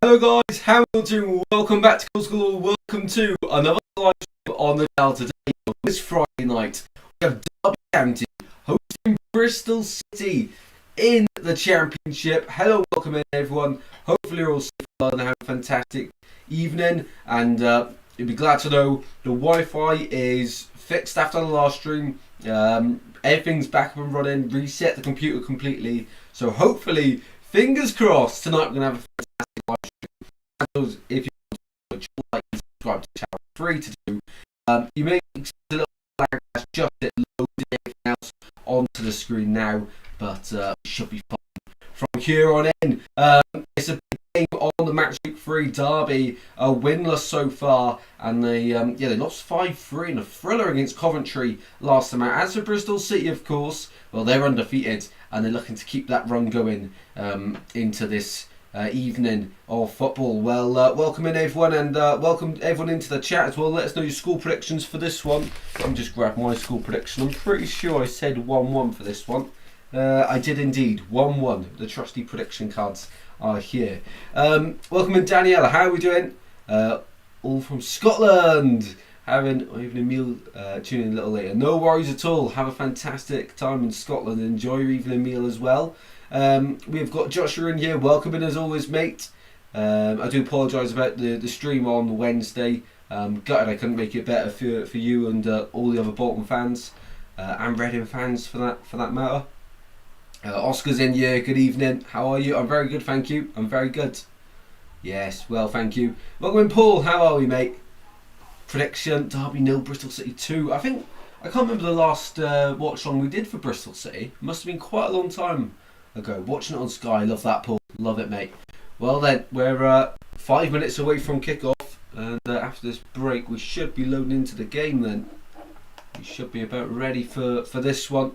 Hello guys, how are you doing? Welcome back to Goals Galore. Welcome to another live show on the channel today. This Friday night, we have Derby County hosting Bristol City in the Championship. Hello, welcome in everyone. Hopefully you're all safe and have a fantastic evening. And you'll be glad to know the Wi-Fi is fixed after the last stream. Everything's back up and running. Reset the computer completely. So hopefully, fingers crossed, tonight we're going to have a fantastic live stream. If you want to like and subscribe to the channel, free to do. You may expect a little lag as just it loaded everything else onto the screen now, but we should be fine from here on in. It's a big game on the match week 3. Derby are winless so far, and they lost 5-3 in a thriller against Coventry last time out. As for Bristol City, of course, well, they're undefeated and they're looking to keep that run going into this evening of football. Well, welcome in everyone, and welcome everyone into the chat as well. Let us know your score predictions for this one. Let me just grab my score prediction. I'm pretty sure I said 1-1 for this one. I did indeed. 1-1. The trusty prediction cards are here. Welcome in, Daniela. How are we doing? All from Scotland. Having even a meal, tuning in a little later. No worries at all. Have a fantastic time in Scotland. Enjoy your evening meal as well. We've got Joshua in here. Welcome in as always, mate. I do apologise about the stream on Wednesday. Gutted I couldn't make it better for you and all the other Bolton fans and Reading fans for that matter. Oscar's in here. Good evening. How are you? I'm very good, thank you. I'm very good. Yes, well, thank you. Welcome in, Paul. How are we, mate? Prediction: Derby 0, Bristol City 2. I can't remember the last watch-along we did for Bristol City. Must have been quite a long time ago. Watching it on Sky. Love that, Paul. Love it, mate. Well then, we're 5 minutes away from kick-off, and after this break we should be loading into the game then. We should be about ready for this one.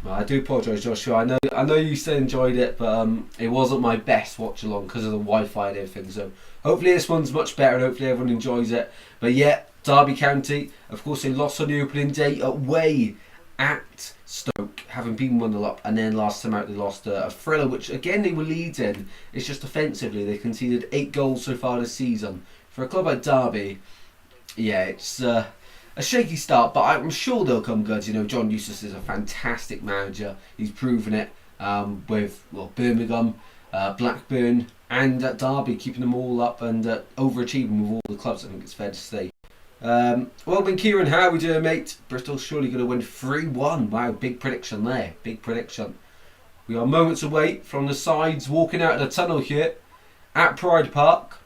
Well, I do apologise, Joshua. I know you still enjoyed it, but it wasn't my best watch-along because of the Wi-Fi and everything, so hopefully this one's much better and hopefully everyone enjoys it. But yeah, Derby County, of course, they lost on the opening day away at Stoke, having been 1-0 up, and then last time out they lost a thriller, which again they were leading. It's just offensively they conceded 8 goals so far this season. For a club like Derby, yeah, it's a shaky start, but I'm sure they'll come good. You know, John Eustace is a fantastic manager. He's proven it with Birmingham, Blackburn, and at Derby, keeping them all up and overachieving with all the clubs. I think it's fair to say. Well then, Kieran, how are we doing, mate? Bristol's surely going to win 3-1. Wow, big prediction there. Big prediction. We are moments away from the sides walking out of the tunnel here at Pride Park.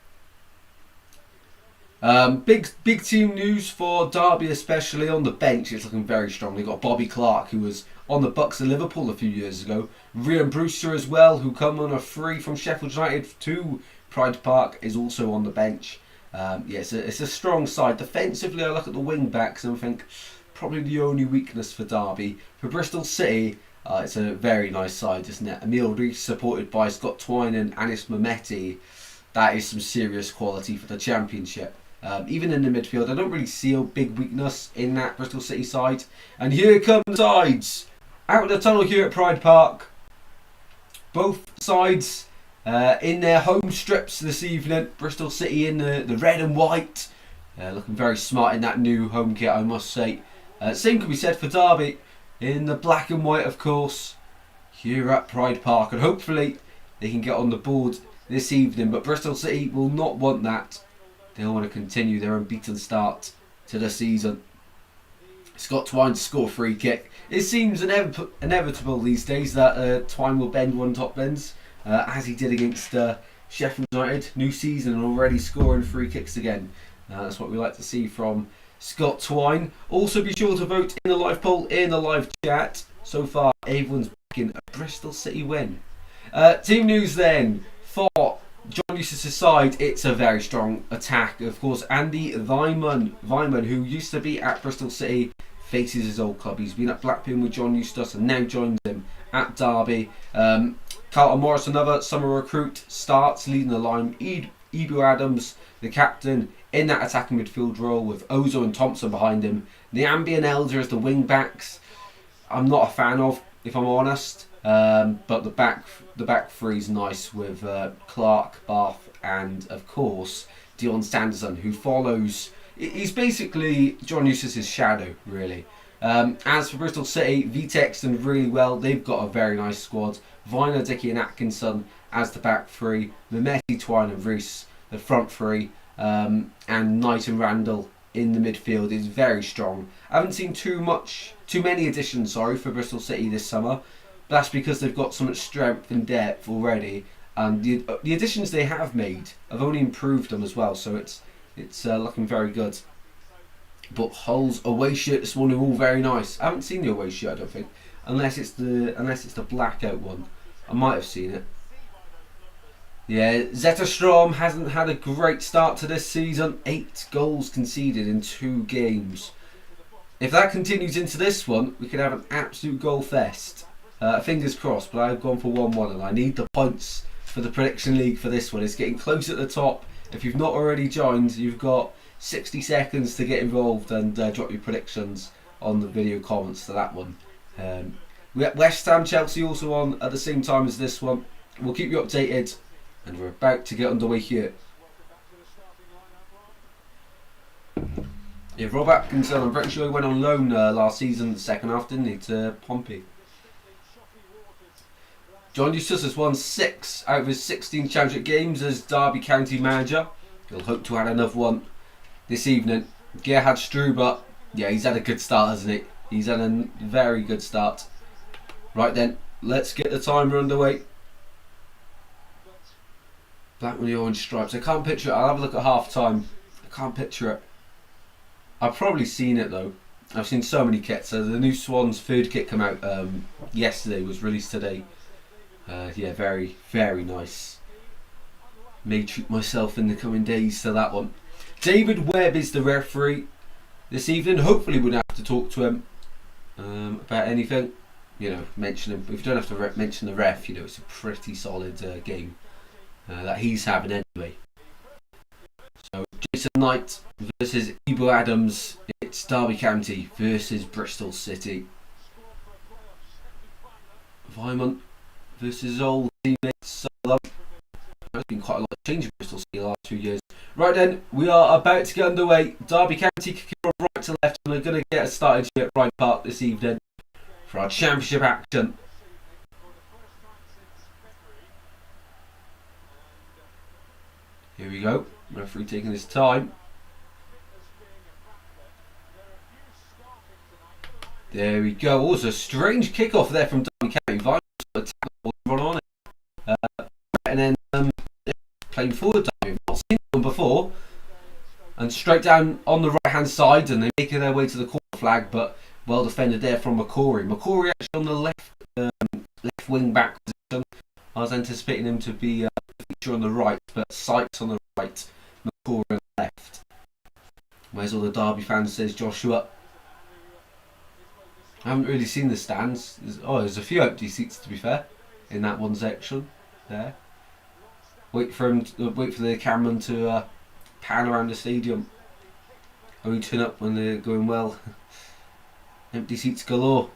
Big team news for Derby, especially on the bench. It's looking very strong. They've got Bobby Clark, who was on the Bucks of Liverpool a few years ago. Ryan Brewster as well, who come on a free from Sheffield United to Pride Park, is also on the bench. It's a strong side. Defensively, I look at the wing backs and think probably the only weakness for Derby. For Bristol City, it's a very nice side, isn't it? Emile Reece supported by Scott Twine and Anis Mehmeti. That is some serious quality for the Championship. Even in the midfield, I don't really see a big weakness in that Bristol City side. And here come the sides. Out of the tunnel here at Pride Park. Both sides in their home strips this evening. Bristol City in the red and white. Looking very smart in that new home kit, I must say. Same can be said for Derby. In the black and white, of course. Here at Pride Park. And hopefully they can get on the board this evening. But Bristol City will not want that. They'll want to continue their unbeaten start to the season. Scott Twine to score a free kick. It seems inevitable these days that Twine will bend one top bends, as he did against Sheffield United. New season and already scoring free kicks again. That's what we like to see from Scott Twine. Also be sure to vote in the live poll, in the live chat. So far everyone's backing a Bristol City win. Team news then for John Eustace's side. It's a very strong attack. Of course, Andy Weimann, who used to be at Bristol City, faces his old club. He's been at Blackburn with John Eustace and now joins him at Derby. Carlton Morris, another summer recruit, starts leading the line. Ibu Adams, the captain, in that attacking midfield role with Ozo and Thompson behind him. Niambi and Elder as the wing backs. I'm not a fan of. if I'm honest. But the back three's nice with Clark, Bath, and of course Dion Sanderson, who follows. He's basically John Eustace's shadow, really. As for Bristol City, Vitex done really well. They've got a very nice squad. Viner, Dickey, and Atkinson as the back three. Mehmeti, Twine, and Reese the front three, and Knight and Randall in the midfield is very strong. I haven't seen too many additions, for Bristol City this summer. But that's because they've got so much strength and depth already, and the additions they have made have only improved them as well. So it's looking very good. But Hull's away shirt this morning all very nice. I haven't seen the away shirt, I don't think, unless it's the blackout one. I might have seen it. Yeah, Zetterstrom hasn't had a great start to this season. 8 goals conceded in 2 games. If that continues into this one, we could have an absolute goal fest. Fingers crossed, but I've gone for 1-1 and I need the points for the prediction league for this one. It's getting close at the top. If you've not already joined, you've got 60 seconds to get involved and drop your predictions on the video comments to that one. We have West Ham, Chelsea also on at the same time as this one. We'll keep you updated. And we're about to get underway here. Yeah, Rob Atkinson, I'm pretty sure he went on loan last season, the second half, didn't he, to Pompey. John Eustace has won 6 out of his 16 championship games as Derby County manager. He'll hope to add another one this evening. Gerhard Struber, yeah, he's had a good start, hasn't he? He's had a very good start. Right then, let's get the timer underway. Black with the orange stripes. I can't picture it. I'll have a look at half time. I can't picture it. I've probably seen it though. I've seen so many kits. The new Swans third kit come out yesterday, was released today. Yeah, very, very nice. May treat myself in the coming days to that one. David Webb is the referee this evening. Hopefully we don't have to talk to him about anything. You know, mention him. If you don't have to mention the ref, you know, it's a pretty solid game. That he's having anyway. So Jason Knight versus Ibo Adams. It's Derby County versus Bristol City. Vymont versus old teammates. There's been quite a lot of change in Bristol City the last 2 years. Right then, we are about to get underway. Derby County kicking from right to left, and we're going to get us started here at Pride Park this evening for our championship action. Here we go, referee taking his time. There we go. Also, a strange kickoff there from Derby County. Vice run on it. And then playing forward. Derby. I've not seen them before. And straight down on the right hand side, and they're making their way to the corner flag, but well defended there from McCory. McCory actually on the left wing back position. I was anticipating him to be feature on the right, but Sykes on the right, McCory on the left. Where's all the Derby fans, says Joshua. I haven't really seen the stands. There's a few empty seats to be fair, in that one section there. Wait for the cameraman to pan around the stadium. Only turn up when they're going well. Empty seats galore.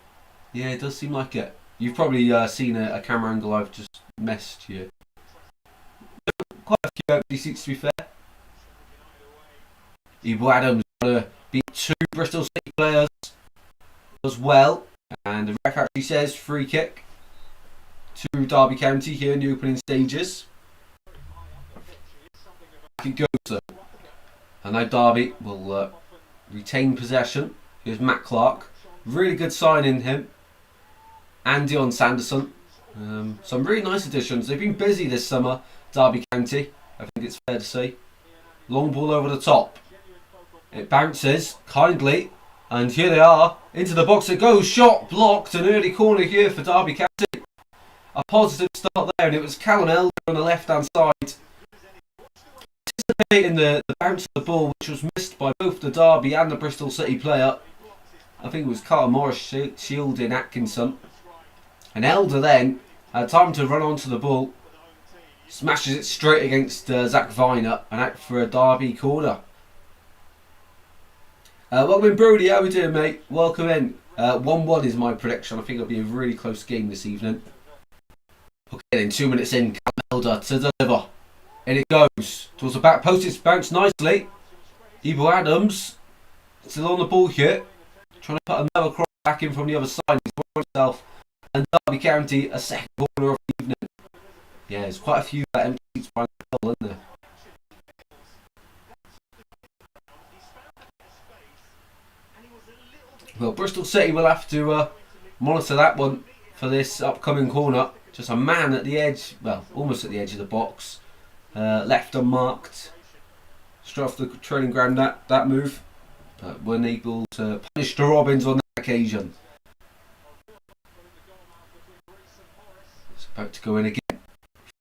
Yeah, it does seem like it. You've probably seen a camera angle I've just messed you. Quite a few empty seats to be fair. Ibo Adams going to beat 2 Bristol City players as well. And the ref actually says free kick to Derby County here in the opening stages. Back it goes though. And now Derby will retain possession. Here's Matt Clark. Really good signing him. And Dion Sanderson. Some really nice additions. They've been busy this summer, Derby County, I think it's fair to say. Long ball over the top. It bounces kindly, and here they are. Into the box it goes. Shot blocked. An early corner here for Derby County. A positive start there, and it was Callum Elder on the left-hand side. Anticipating the bounce of the ball, which was missed by both the Derby and the Bristol City player. I think it was Carl Morris shielding Atkinson. And Elder then had time to run onto the ball. Smashes it straight against Zach Viner and out for a Derby corner. Welcome in, Brody. How we doing, mate? Welcome in. 1-1 is my prediction. I think it'll be a really close game this evening. Okay, then 2 minutes in, Camelda to deliver. In it goes. Towards the back post, it's bounced nicely. Ebo Adams still on the ball here. Trying to put another cross back in from the other side. He's brought himself and Derby County a second corner of the evening. Yeah, there's quite a few empty seats behind the goal, isn't there? Well, Bristol City will have to monitor that one for this upcoming corner. Just a man at the edge, well, almost at the edge of the box. Left unmarked. Straight off the trailing ground, that move. But weren't able to punish the Robins on that occasion. It's about to go in again.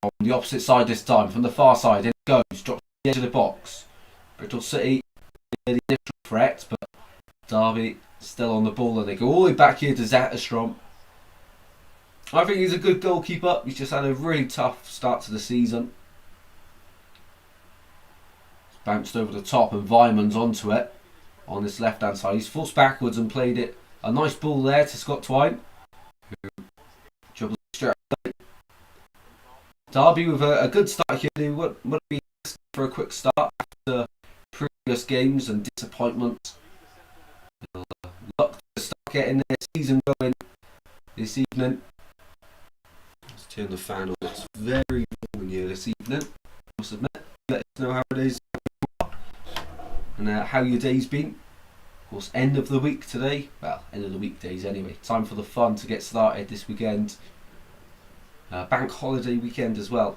From the opposite side this time, from the far side. In it goes, drops to the edge of the box. Bristol City, the initial threat, but Derby still on the ball, and they go all the way back here to Zetterstrom. I think he's a good goalkeeper. He's just had a really tough start to the season. It's bounced over the top, and Vyman's onto it on this left hand side. He's forced backwards and played it. A nice ball there to Scott Twine, who dribbles straight away. Derby with a good start here. They would be asking for a quick start after previous games and disappointments. Luck to start getting their season going this evening. Let's turn the fan on. It's very warm here this evening, I must admit. Let us know how it is and how your day's been. Of course, end of the week today. Well, end of the weekdays anyway. Time for the fun to get started this weekend. Bank holiday weekend as well.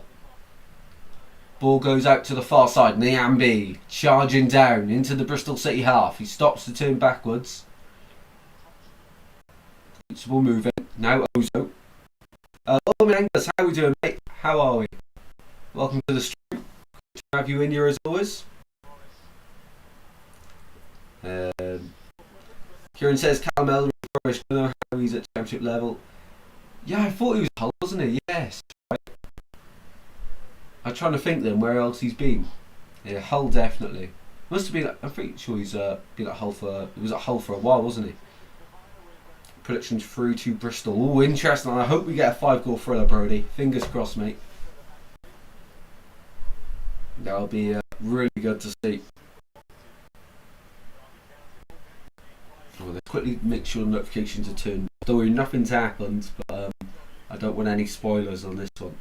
Ball goes out to the far side. Niambi charging down into the Bristol City half. He stops to turn backwards. Keeps the ball moving. Now Ozo. Angus, how are we doing, mate? How are we? Welcome to the stream. Good to have you in here as always. Kieran says Callum Elder is rubbish. I don't know how he's at championship level. Yeah, I thought he was Hull, wasn't he? Yes. Right. I'm trying to think then where else he's been. Yeah, Hull definitely. Must have been. I'm pretty sure he's been at Hull for. He was at Hull for a while, wasn't he? Predictions through to Bristol. Oh, interesting. I hope we get a 5-goal thriller, Brody. Fingers crossed, mate. That'll be really good to see. Oh, let's quickly make sure the notifications are turned. Don't worry, nothing's happened, but I don't want any spoilers on this one.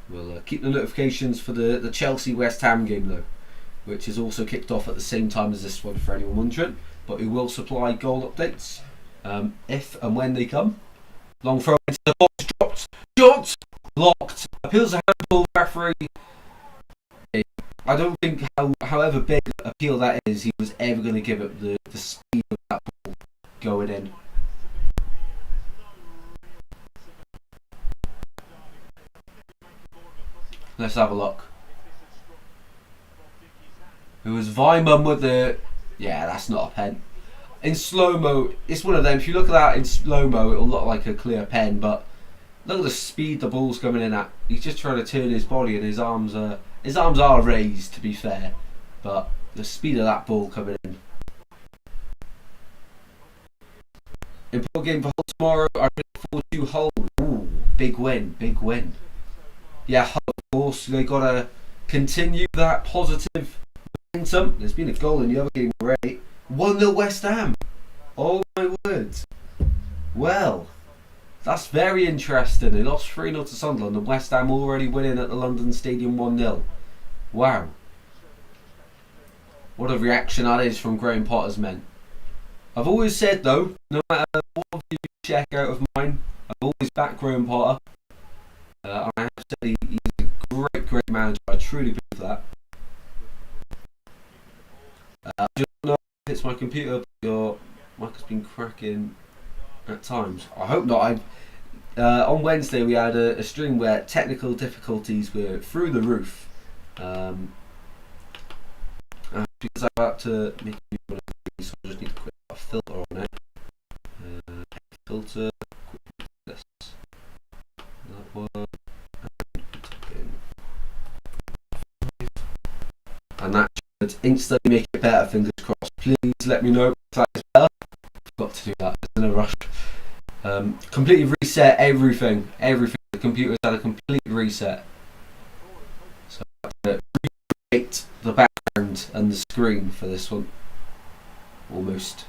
We'll keep the notifications for the Chelsea West Ham game though, which is also kicked off at the same time as this one for anyone wondering. But we will supply goal updates if and when they come. Long throw into the box, dropped, shot, blocked. Appeals to handball, referee. I don't think however big appeal that is, he was ever going to give it the speed of that ball going in. Let's have a look. It was Vyman with the... Yeah, that's not a pen. In slow-mo, it's one of them. If you look at that in slow-mo, it'll look like a clear pen, but look at the speed the ball's coming in at. He's just trying to turn his body and his arms are raised, to be fair, but the speed of that ball coming in. Important game for Hull tomorrow. I look forward to Hull. Ooh, big win, big win. Yeah, Hull, of course, they got to continue that positive momentum. There's been a goal in the other game already. 1-0 West Ham. Oh my word. Well, that's very interesting. They lost 3-0 to Sunderland and West Ham already winning at the London Stadium 1-0. Wow. What a reaction that is from Graham Potter's men. I've always said though, no matter what view you check out of mine, I've always backed Graham Potter. I have said he's a great manager. I truly believe that. I just don't know if it's my computer, but your mic has been cracking at times. I hope not. On Wednesday we had a stream where technical difficulties were through the roof. Because I'm about to make a new one of these, so I just need to put a filter on it. Filter, this. That one. And that should instantly make it better, fingers crossed. Please let me know if that is better. I've got to do that, there's in a rush. Completely reset everything. The computer's had a complete reset. So I had to recreate the background and the screen for this one. Almost.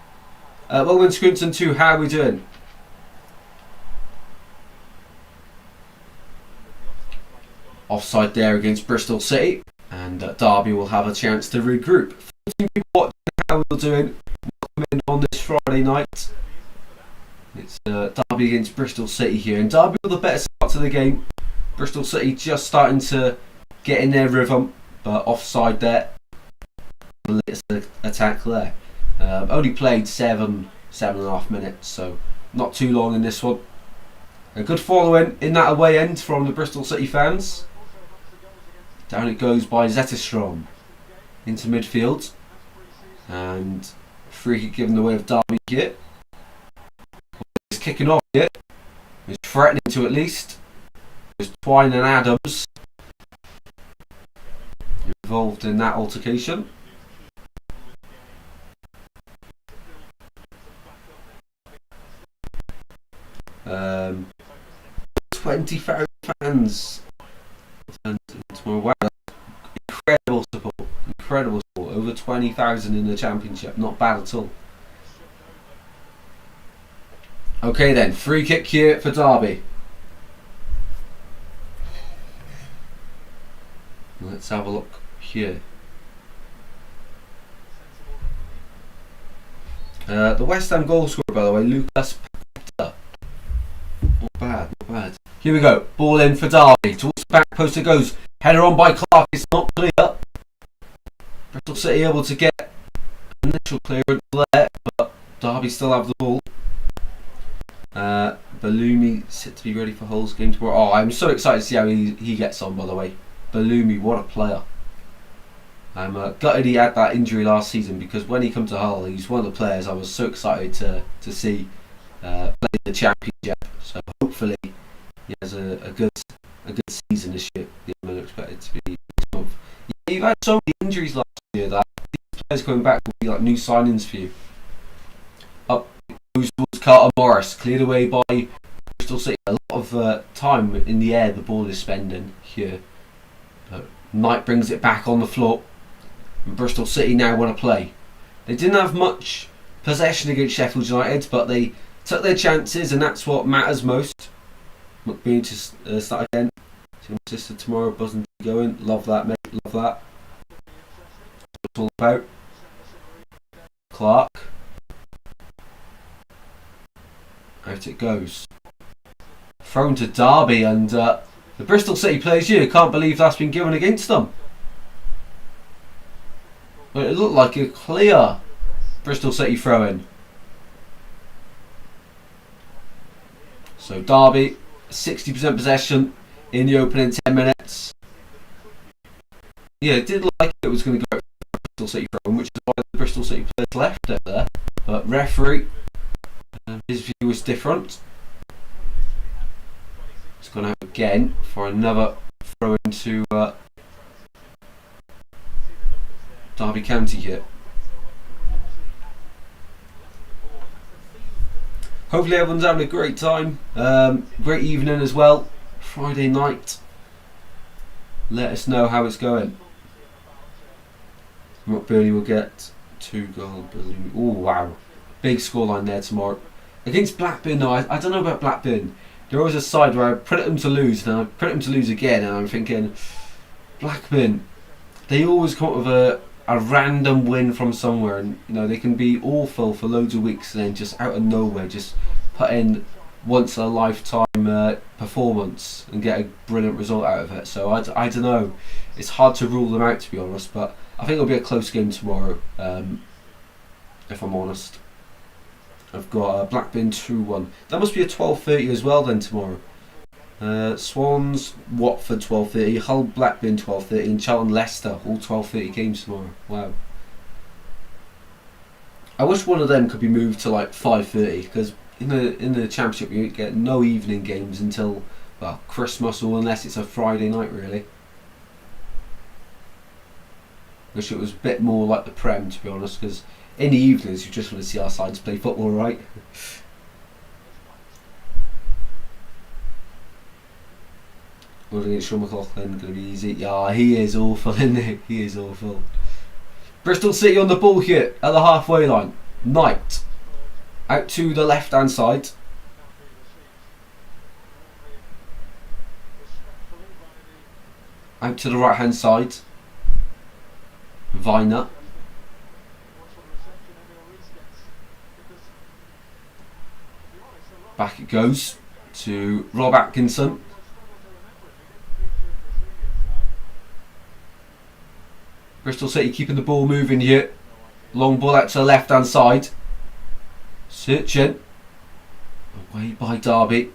Welcome to Scrinton 2, how are we doing? Offside there against Bristol City, and Derby will have a chance to regroup. 14 people watching, how we're doing. Welcome in on this Friday night. It's Derby against Bristol City here, and Derby with a better start to the game. Bristol City just starting to get in their rhythm, but offside there. The latest attack there. Only played 7.5 minutes, so not too long in this one. A good following in that away end from the Bristol City fans. Down it goes by Zetterstrom into midfield, and free kick given the way of Derby here. He's kicking off here. He's threatening to at least. There's Twine and Adams involved in that altercation. Um, 20,000 fans. Wow, incredible support. Over 20,000 in the championship. Not bad at all. Okay then, free kick here for Derby. Let's have a look here. The West Ham goal scorer, by the way, Lucas Paqueta. Not bad. Here we go. Ball in for Derby. Towards the back post it goes. Header on by Clark. It's not clear. Bristol City able to get initial clearance there, but Derby still have the ball. Bellumi set to be ready for Hull's game tomorrow. Oh, I'm so excited to see how he gets on, by the way. Bellumi, what a player. I'm gutted he had that injury last season, because when he comes to Hull, he's one of the players I was so excited to see play the championship. So hopefully he has a good season this year. I'm expected to be. Yeah, you've had so many injuries last year that these players coming back will be like new signings for you. Up goes towards Carter Morris, cleared away by Bristol City. A lot of time in the air the ball is spending here. Knight brings it back on the floor, and Bristol City now want to play. They didn't have much possession against Sheffield United, but they took their chances, and that's what matters most. McBean to start again. Sister tomorrow, buzzing going. Love that, mate. Love that. That's what it's all about. Clark. Out it goes. Thrown to Derby, and the Bristol City players here can't believe that's been given against them. But it looked like a clear Bristol City throw-in. So Derby, 60% possession in the opening 10 minutes. Yeah, it did look like it was going to go for Bristol City throw-in, which is why the Bristol City players left it there. But referee, his view was different. It's gone out again for another throw into Derby County here. Hopefully everyone's having a great time. Great evening as well. Friday night. Let us know how it's going. Burley will get 2 goals. Oh wow. Big scoreline there tomorrow. Against Blackburn though, I don't know about Blackburn. There was a side where I predicted them to lose, and I predicted them to lose again, and I'm thinking, Blackburn, they always come up with a random win from somewhere, and you know they can be awful for loads of weeks, and then just out of nowhere, just put in once in a lifetime performance and get a brilliant result out of it. So I don't know. It's hard to rule them out, to be honest, but I think it'll be a close game tomorrow. If I'm honest. I've got Blackburn 2-1. That must be a 12:30 as well then tomorrow. Swans, Watford 12:30, Hull Blackburn 12:30, and Charlton Leicester all 12:30 games tomorrow. Wow. I wish one of them could be moved to like 5:30, because in the championship you get no evening games until Christmas, or unless it's a Friday night really. Wish it was a bit more like the Prem, to be honest, because in the evenings you just want to see our sides play football, right? Running against Sean McLaughlin, going to be easy. Yeah, he is awful, isn't he? He is awful. Bristol City on the ball here at the halfway line. Knight out to the left hand side. Out to the right hand side. Viner. Back it goes to Rob Atkinson. Bristol City keeping the ball moving here. Long ball out to the left hand side. Searching. Away by Derby.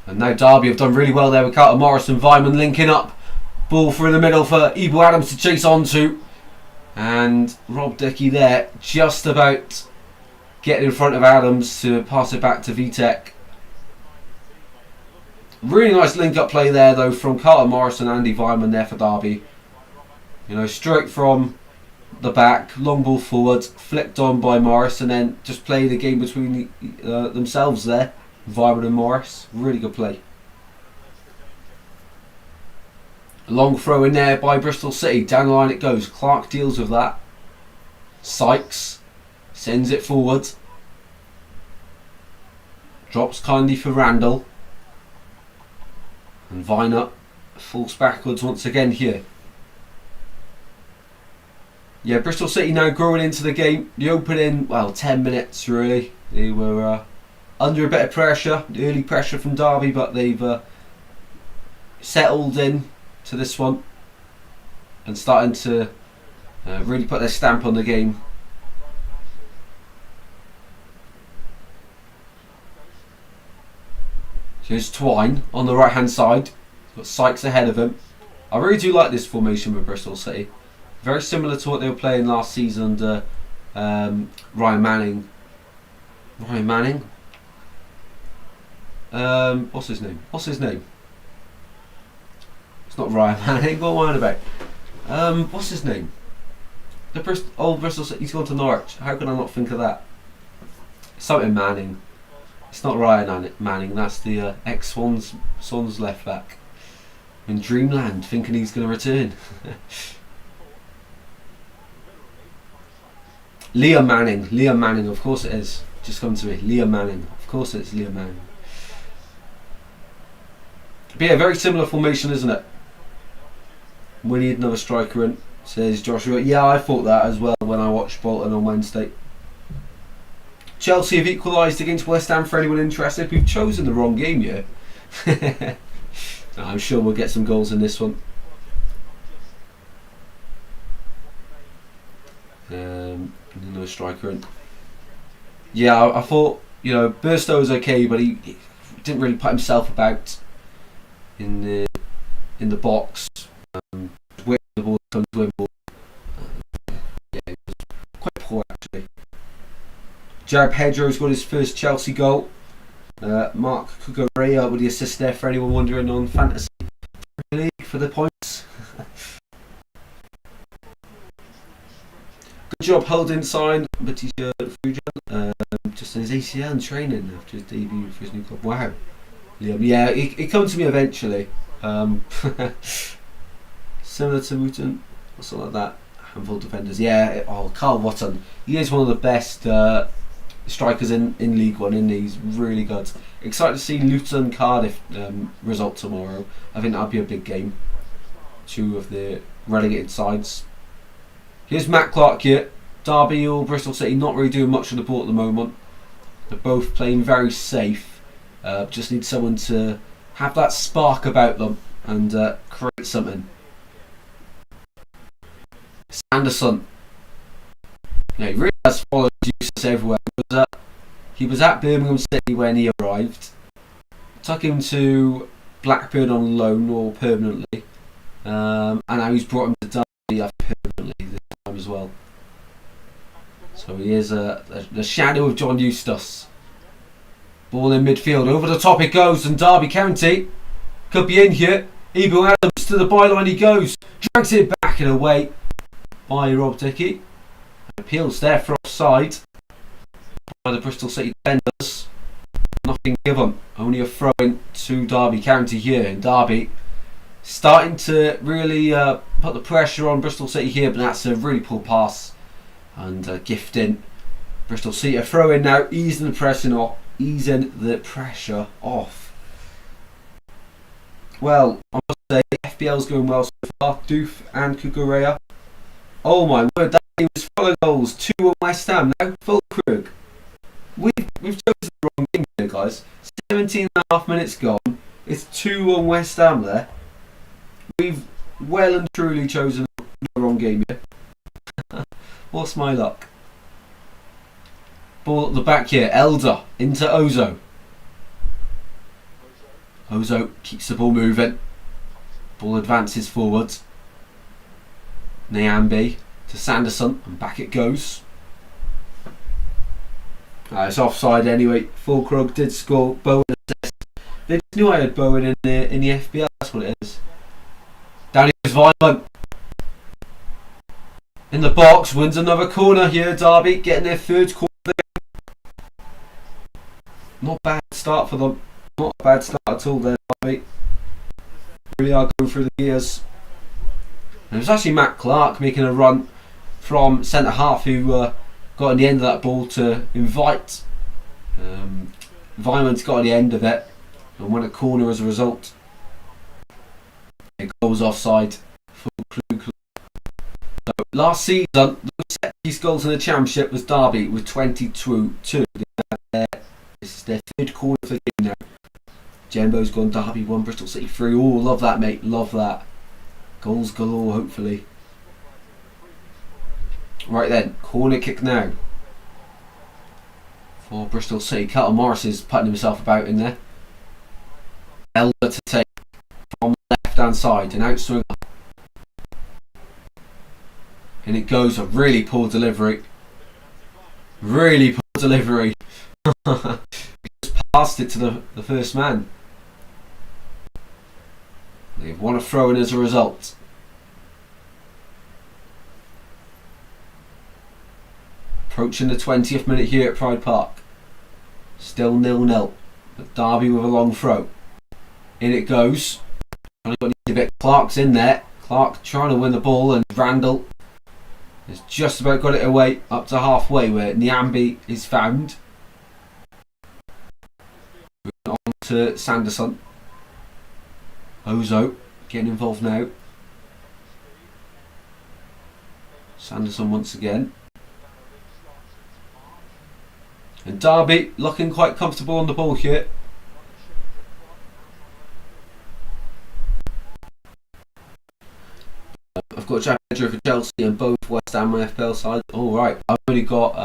And now Derby have done really well there with Carter Morris and Vyman linking up. Ball through the middle for Ebel Adams to chase onto. And Rob Dickey there just about getting in front of Adams to pass it back to Vitek. Really nice link up play there though from Carter Morris and Andy Vyman there for Derby. You know, straight from the back, long ball forward, flicked on by Morris, and then just play the game between themselves there. Vyman and Morris, really good play. A long throw in there by Bristol City, down the line it goes. Clark deals with that. Sykes sends it forward. Drops kindly for Randall. And Viner falls backwards once again here. Yeah, Bristol City now growing into the game. The opening, 10 minutes really. They were under a bit of pressure, early pressure from Derby, but they've settled in to this one and starting to really put their stamp on the game. Here's Twine on the right hand side. Got Sykes ahead of him. I really do like this formation with Bristol City. Very similar to what they were playing last season under Ryan Manning. Ryan Manning? What's his name? It's not Ryan Manning. What am I on about? What's his name? The old Bristol City. He's gone to Norwich. How can I not think of that? Something Manning. It's not Ryan Manning. That's the ex-Swans left back in Dreamland, thinking he's going to return. Liam Manning, of course it is. Just come to me. Liam Manning. Of course it's Liam Manning. But yeah, very similar formation, isn't it? We need another striker in, says Joshua. Yeah, I thought that as well when I watched Bolton on Wednesday. Chelsea have equalised against West Ham for anyone interested. We've chosen the wrong game here. I'm sure we'll get some goals in this one. No striker in. Yeah, I thought, Burstow was okay, but he didn't really put himself about in the box. Where the ball comes to him. Yeah, he was quite poor actually. Jared Pedro's got his first Chelsea goal. Mark Cucurella with the assist there for anyone wondering on Fantasy League for the points. Good job holding sign, Batista Frujan, just in his ACL and training after his debut for his new club. Wow. Yeah, it comes to me eventually. Similar to Wooten or something like that. Handful of defenders. Yeah, Carl Watton. He is one of the best strikers in League One, isn't he? He's really good. Excited to see Luton Cardiff result tomorrow. I think that'll be a big game. Two of the relegated sides. Here's Matt Clark here. Derby or Bristol City not really doing much of the ball at the moment. They're both playing very safe. Just need someone to have that spark about them and create something. Sanderson. Yeah, he really has followed Jesus everywhere. He was at Birmingham City when he arrived. Took him to Blackburn on loan or permanently. And now he's brought him to Derby permanently this time as well. So he is the shadow of John Eustace. Ball in midfield. Over the top it goes, and Derby County could be in here. Ebel Adams to the byline he goes. Drags it back and away by Rob Dickey. Appeals there for offside by the Bristol City defenders. Nothing given. Only only a throw-in to Derby County here. And Derby starting to really put the pressure on Bristol City here, but that's a really poor pass and gifting. Bristol City a throw-in now, easing the pressure off. Well, I must say FPL's going well so far. Doof and Kukurea. Oh my word, that game was full of goals. 2 on West Ham now. Full Krug. We've chosen the wrong game here, guys. 17.5 minutes gone. It's 2 on West Ham there. We've well and truly chosen the wrong game here. What's my luck? Ball at the back here. Elder into Ozo. Ozo keeps the ball moving. Ball advances forwards. Nyambe to Sanderson, and back it goes. It's offside anyway. Fulkrug did score. Bowen assist. They just knew I had Bowen in the FPL. That's what it is. Down is Violent. In the box, wins another corner here. Derby getting their third corner. Not a bad start for them. Not a bad start at all there, Derby. Really are going through the gears. And it was actually Matt Clark making a run from centre half who got on the end of that ball to invite. Violence got on the end of it and won a corner as a result. It goes offside. So last season, the set piece goals in the Championship was Derby with 22. This is their third corner for the game now. Jembo's gone Derby 1, Bristol City 3. Oh, love that, mate. Love that. Goals galore, hopefully. Right then, corner kick now for Bristol City. Carlton Morris is putting himself about in there. Elder to take from the left hand side, an outswinger. And it goes, a really poor delivery. Really poor delivery. Just passed it to the first man. They've won a throw-in as a result. Approaching the 20th minute here at Pride Park. Still 0-0. But Derby with a long throw. In it goes. Only got a bit. Clark's in there. Clark trying to win the ball, and Randall has just about got it away up to halfway where Nyambe is found. Moving on to Sanderson. Ozo getting involved now. Sanderson once again. And Derby looking quite comfortable on the ball here. I've got Jack Edger for Chelsea and both West Ham and FPL side. All right, I've only got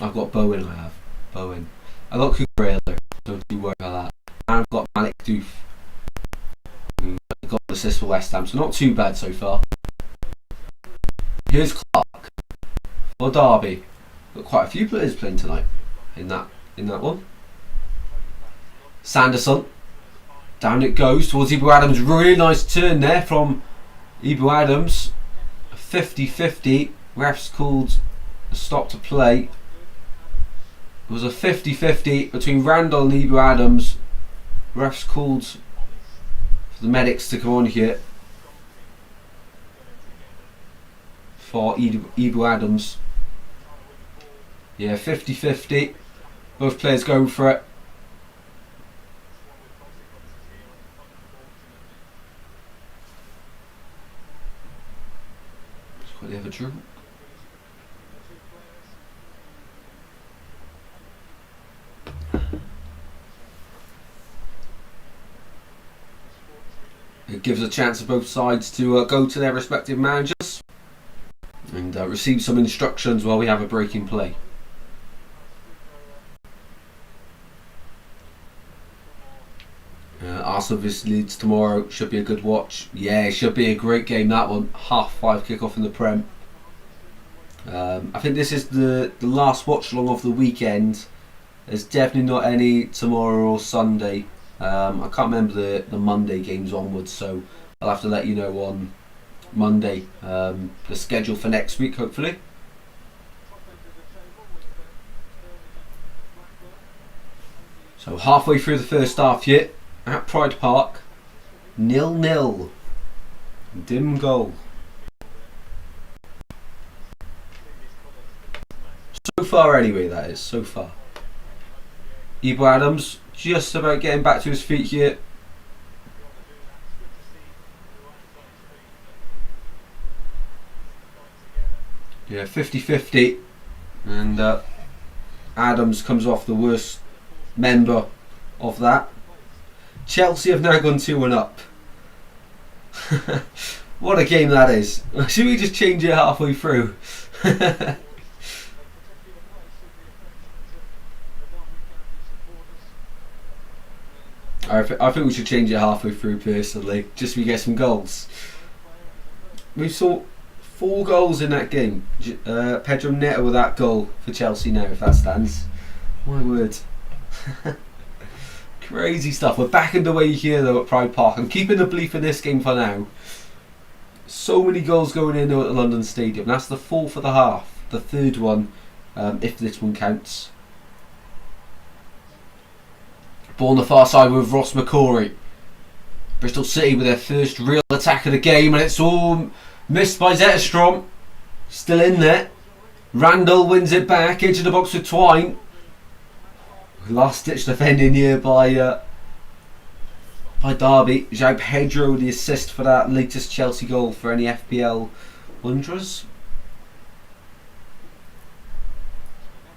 I've got Bowen. I got Kukurea though. Don't you worry about that. And I've got Malik Doof. Got an assist for West Ham, so not too bad so far. Here's Clark for Derby. Got quite a few players playing tonight in that one. Sanderson, down it goes towards Ibu Adams. Really nice turn there from Ibu Adams. 50-50. Refs called a stop to play. It was a 50-50 between Randall and Ibu Adams. Refs called for the medics to come on here for Ibu Adams. Yeah, 50-50. Both players going for it. Let's quickly have a drink. It gives a chance for both sides to go to their respective managers and receive some instructions while we have a break in play. Arsenal vs Leeds tomorrow should be a good watch. Yeah, it should be a great game, that one. 5:30 kick-off in the Prem. I think this is the last watch-along of the weekend. There's definitely not any tomorrow or Sunday. I can't remember the Monday games onwards, so I'll have to let you know on Monday the schedule for next week, hopefully. So halfway through the first half yet at Pride Park, 0-0. Dim goal. So far anyway, that is, so far. Ebo Adams just about getting back to his feet here. Yeah, 50-50. And Adams comes off the worst member of that. Chelsea have now gone 2-1 up. What a game that is. Should we just change it halfway through? I think we should change it halfway through personally, just so we get some goals. We saw 4 goals in that game. Pedro Neto with that goal for Chelsea now, if that stands. My word. Crazy stuff. We're back underway here though at Pride Park. I'm keeping the belief in this game for now. So many goals going in though at the London Stadium. That's the 4th of the half. The 3rd one, if this one counts. Ball on the far side with Ross McCrory. Bristol City with their first real attack of the game, and it's all missed by Zetterstrom. Still in there. Randall wins it back into the box with Twine. Last ditch defending here by Derby. João Pedro the assist for that latest Chelsea goal for any FPL wonders.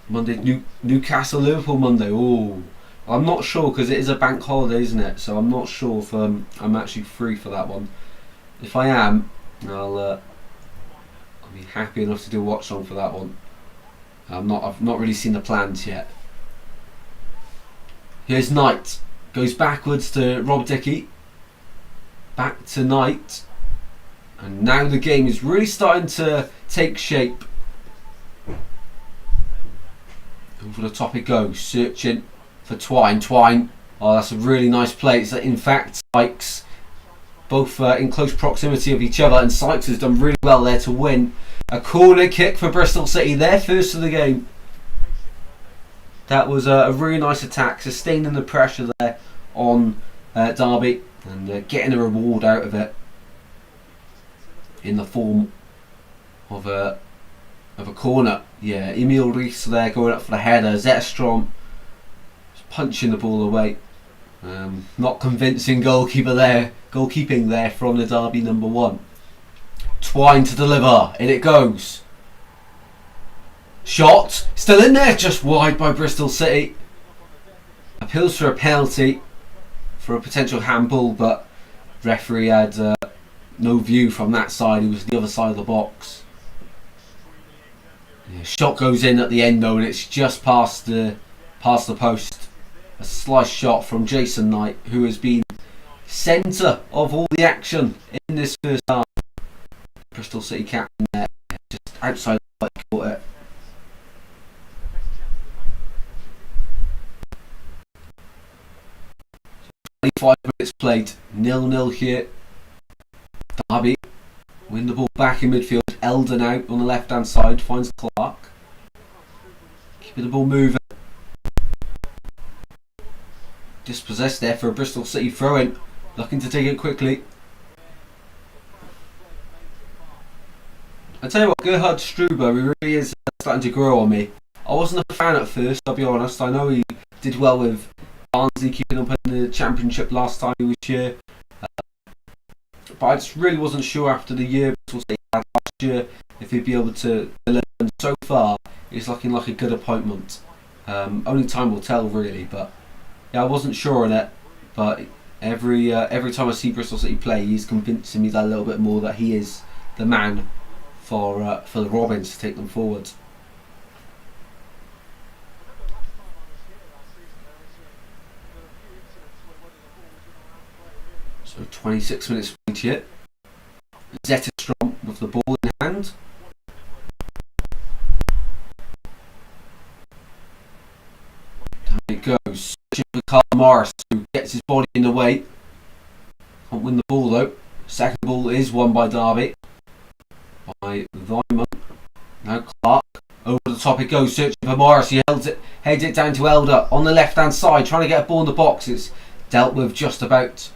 Monday, Newcastle Liverpool Monday. Oh, I'm not sure because it is a bank holiday, isn't it? So I'm not sure if I'm actually free for that one. If I am, I'll be happy enough to do a watch on for that one. I've not really seen the plans yet. Here's Knight, goes backwards to Rob Dickey, back to Knight, and now the game is really starting to take shape. Over the top it goes, searching for Twine. Oh, that's a really nice play. It's in fact Sykes, both in close proximity of each other, and Sykes has done really well there to win a corner kick for Bristol City, their first of the game. That was a really nice attack, sustaining the pressure there on Derby and getting a reward out of it in the form of a corner. Yeah, Emil Rees there going up for the header. Zetterstrom punching the ball away. Not convincing goalkeeping there from the Derby number 1. Twine to deliver, in it goes. Shot, still in there, just wide by Bristol City. Appeals for a penalty for a potential handball, but referee had no view from that side. He was the other side of the box. Yeah, shot goes in at the end though, and it's just past the post. A slice shot from Jason Knight, who has been centre of all the action in this first half. Bristol City captain there, just outside the white quarter. So 25 minutes played, 0-0 here. Derby win the ball back in midfield. Eldon out on the left hand side, finds Clark. Keeping the ball moving. Dispossessed there for a Bristol City throw-in, looking to take it quickly. I tell you what, Gerhard Struber, he really is starting to grow on me. I wasn't a fan at first, I'll be honest. I know he did well with Barnsley keeping up in the Championship last time he was here, but I just really wasn't sure after the year Bristol City had last year if he'd be able to deliver. And so far, it's looking like a good appointment. Only time will tell, really, but yeah, I wasn't sure on it, but every time I see Bristol City play, he's convincing me that a little bit more that he is the man for the Robins to take them forward. So 26 minutes played yet. Zetterstrom with the ball in hand. Down it goes. For Carl Morris, who gets his body in the way. Can't win the ball though. Second ball is won by Derby. By Weimann. Now Clark Over the top it goes, searching for Morris. He heads it down to Elder on the left hand side, trying to get a ball in the box. It's dealt with just about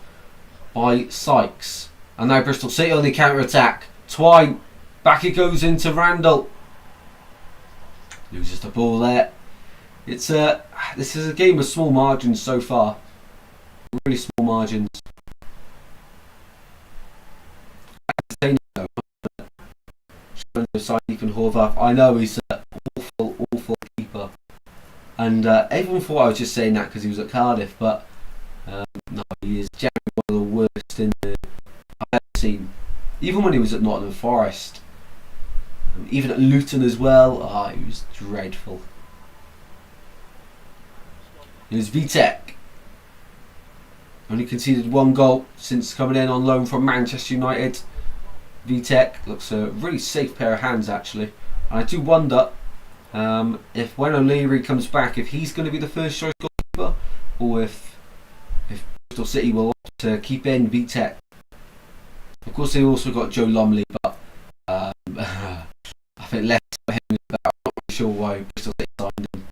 by Sykes. And now Bristol City on the counter attack. Twine, back it goes into Randall. Loses the ball there. It's this is a game of small margins so far. Really small margins. Ethan Horvath. I know he's an awful keeper, and everyone thought I was just saying that because he was at Cardiff, but no, he is generally one of the worst in the I've ever seen. Even when he was at Nottingham Forest, even at Luton as well. He was dreadful. It was Vitek. Only conceded 1 goal since coming in on loan from Manchester United. Vitek looks a really safe pair of hands actually. And I do wonder if when O'Leary comes back, if he's going to be the first choice goalkeeper, or if Bristol City will opt to keep in Vitek. Of course, they also got Joe Lumley, but I think less for him is better. I'm not really sure why Bristol City signed him.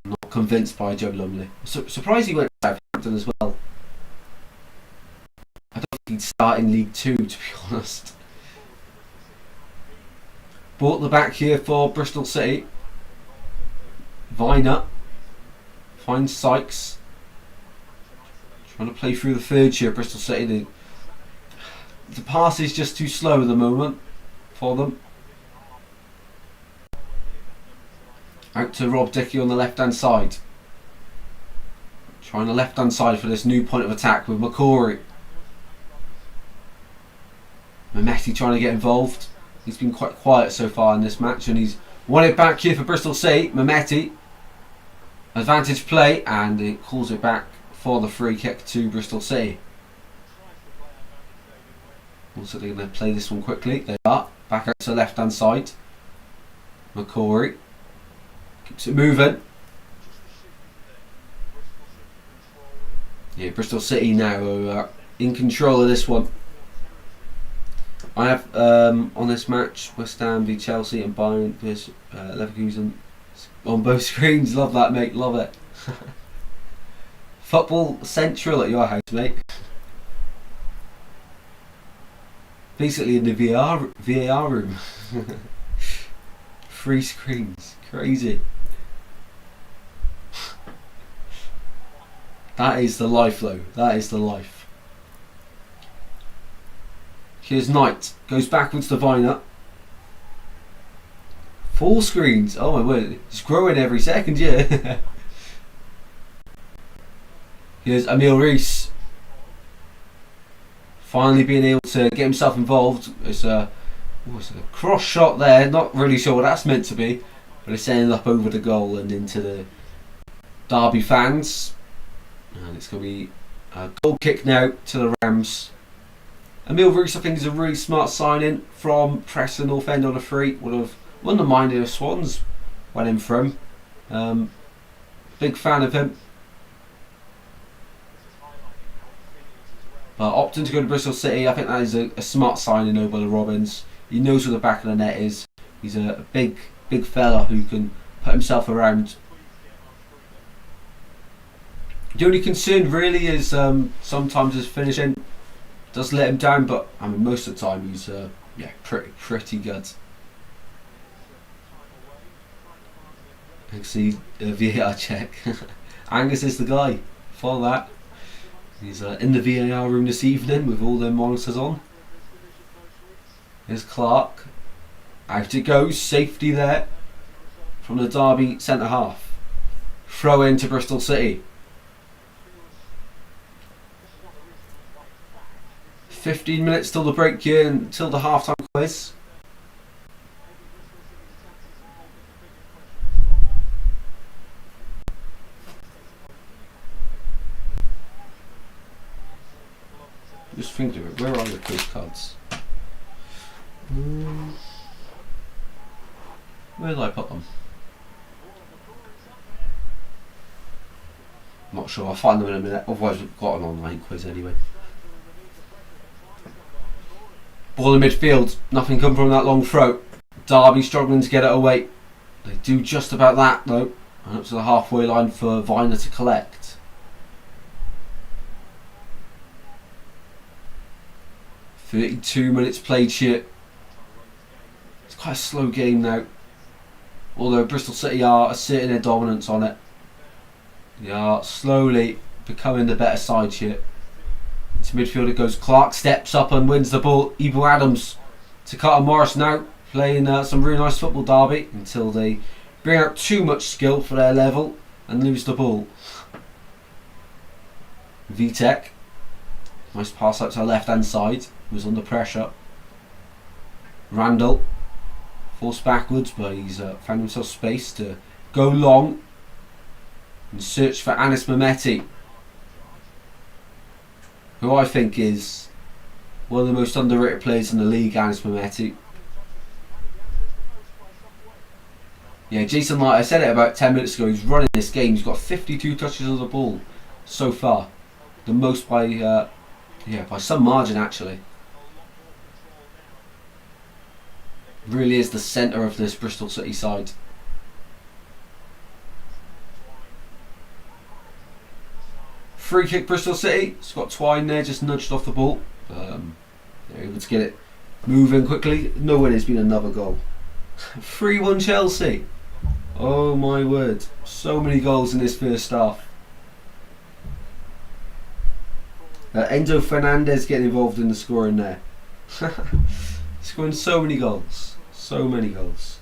I'm not convinced by Joe Lumley. Surprised he went to Southampton as well. I don't think he'd start in League 2, to be honest. Brought the back here for Bristol City. Viner finds Sykes. Trying to play through the third here, Bristol City. The pass is just too slow at the moment for them. Out to Rob Dickey on the left hand side. Trying the left hand side for this new point of attack with McCory. Mehmeti trying to get involved. He's been quite quiet so far in this match, and he's won it back here for Bristol City. Mehmeti, advantage play, and it calls it back for the free kick to Bristol City. Also, they're going to play this one quickly. They are back out to the left hand side. McCory keeps it moving. Yeah, Bristol City now are in control of this one. I have on this match West Ham v Chelsea and Bayern vs Leverkusen on both screens. Love that, mate. Love it. Football Central at your house, mate. Basically in the VAR room. 3 screens. Crazy. That is the life, though. That is the life. Here's Knight. Goes backwards to Viner. 4 screens. Oh my word. It's growing every second, yeah. Here's Emil Rees. Finally being able to get himself involved. It's a cross shot there. Not really sure what that's meant to be. But it's ended up over the goal and into the Derby fans. And it's going to be a goal kick now to the Rams. Emil Rees, I think, is a really smart signing from Preston North End on a free. Would have won the mind if Swans went in for him. Big fan of him. But opting to go to Bristol City, I think that is a smart signing over the Robins. He knows where the back of the net is. He's a big fella who can put himself around. The only concern really is sometimes his finishing does let him down, but I mean most of the time he's pretty good. See VAR check. Angus is the guy for that. He's in the VAR room this evening with all their monitors on. Here's Clark. Out it goes. Safety there from the Derby centre half. Throw in to Bristol City. 15 minutes till the break here, until the half-time quiz. Just think of it, where are the quiz cards? Where did I put them? Not sure, I'll find them in a minute, otherwise we've got an online quiz anyway. Ball in midfield, nothing come from that long throw. Derby struggling to get it away. They do just about that though. And up to the halfway line for Viner to collect. "32 minutes played here." It's quite a slow game now. Although Bristol City are asserting their dominance on it. They are slowly becoming the better side here. Into midfield it goes. Clark steps up and wins the ball. Ebel Adams to Carter Morris now. Playing some really nice football, Derby, until they bring out too much skill for their level and lose the ball. Vitek. Nice pass out to the left hand side. Was under pressure. Randall. Forced backwards, but he's found himself space to go long and search for Anis Mehmeti, who I think is one of the most underrated players in the league. Anis Mehmeti. Yeah, Jason Light, I said it about 10 minutes ago, he's running this game. He's got 52 touches of the ball so far. The most by some margin actually. Really is the centre of this Bristol City side. Free kick Bristol City. It's got Twine there, just nudged off the ball. They're able to get it moving quickly. Nowhere there's been another goal. 3-1 Chelsea. Oh my word. So many goals in this first half. Enzo Fernandez getting involved in the scoring there. Scoring so many goals. So many goals.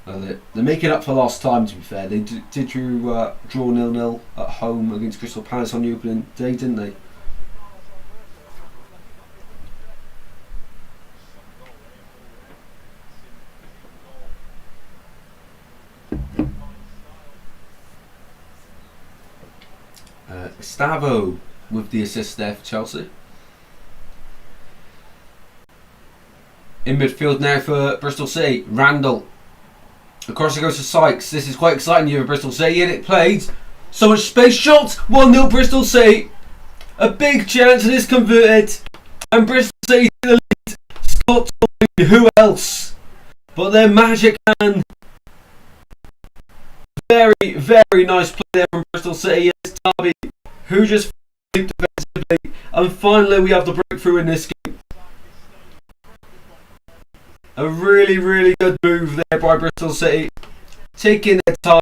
They're making up for lost time, to be fair. They did draw 0-0 at home against Crystal Palace on the opening day, didn't they? Stavo with the assist there for Chelsea. In midfield now for Bristol City, Randall. Across it goes to Sykes. This is quite exciting here for Bristol City, and it played. So much space, shot! 1-0 Bristol City. A big chance and it's converted. And Bristol City in the lead. Scott Twine, who else? But their magic man. Very, very nice play there from Bristol City. It's Derby, who just defensively. And finally we have the breakthrough in this game. A really, really good move there by Bristol City. Taking their time.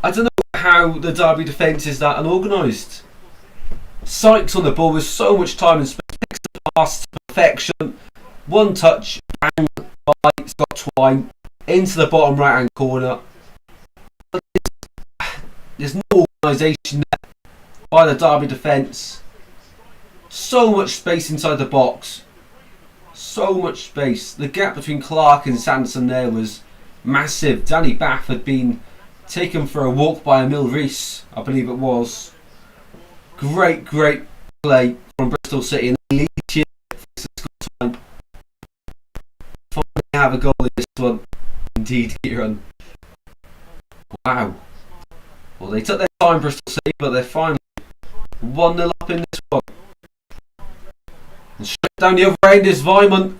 I don't know how the Derby defence is that unorganised. Sykes on the ball with so much time and space. Picks the pass to perfection. One touch. Bang. By Scott Twine. Into the bottom right hand corner. There's no organisation there by the Derby defence. So much space inside the box. So much space. The gap between Clark and Sanderson there was massive. Danny Bath had been taken for a walk by Emil Rees, I believe it was. Great, great play from Bristol City, and they lead here. Finally have a goal in this one. Indeed, Kieran. Wow. Well, they took their time, Bristol City, but they're finally 1-0 up in this one. And straight down the other end is Vyman.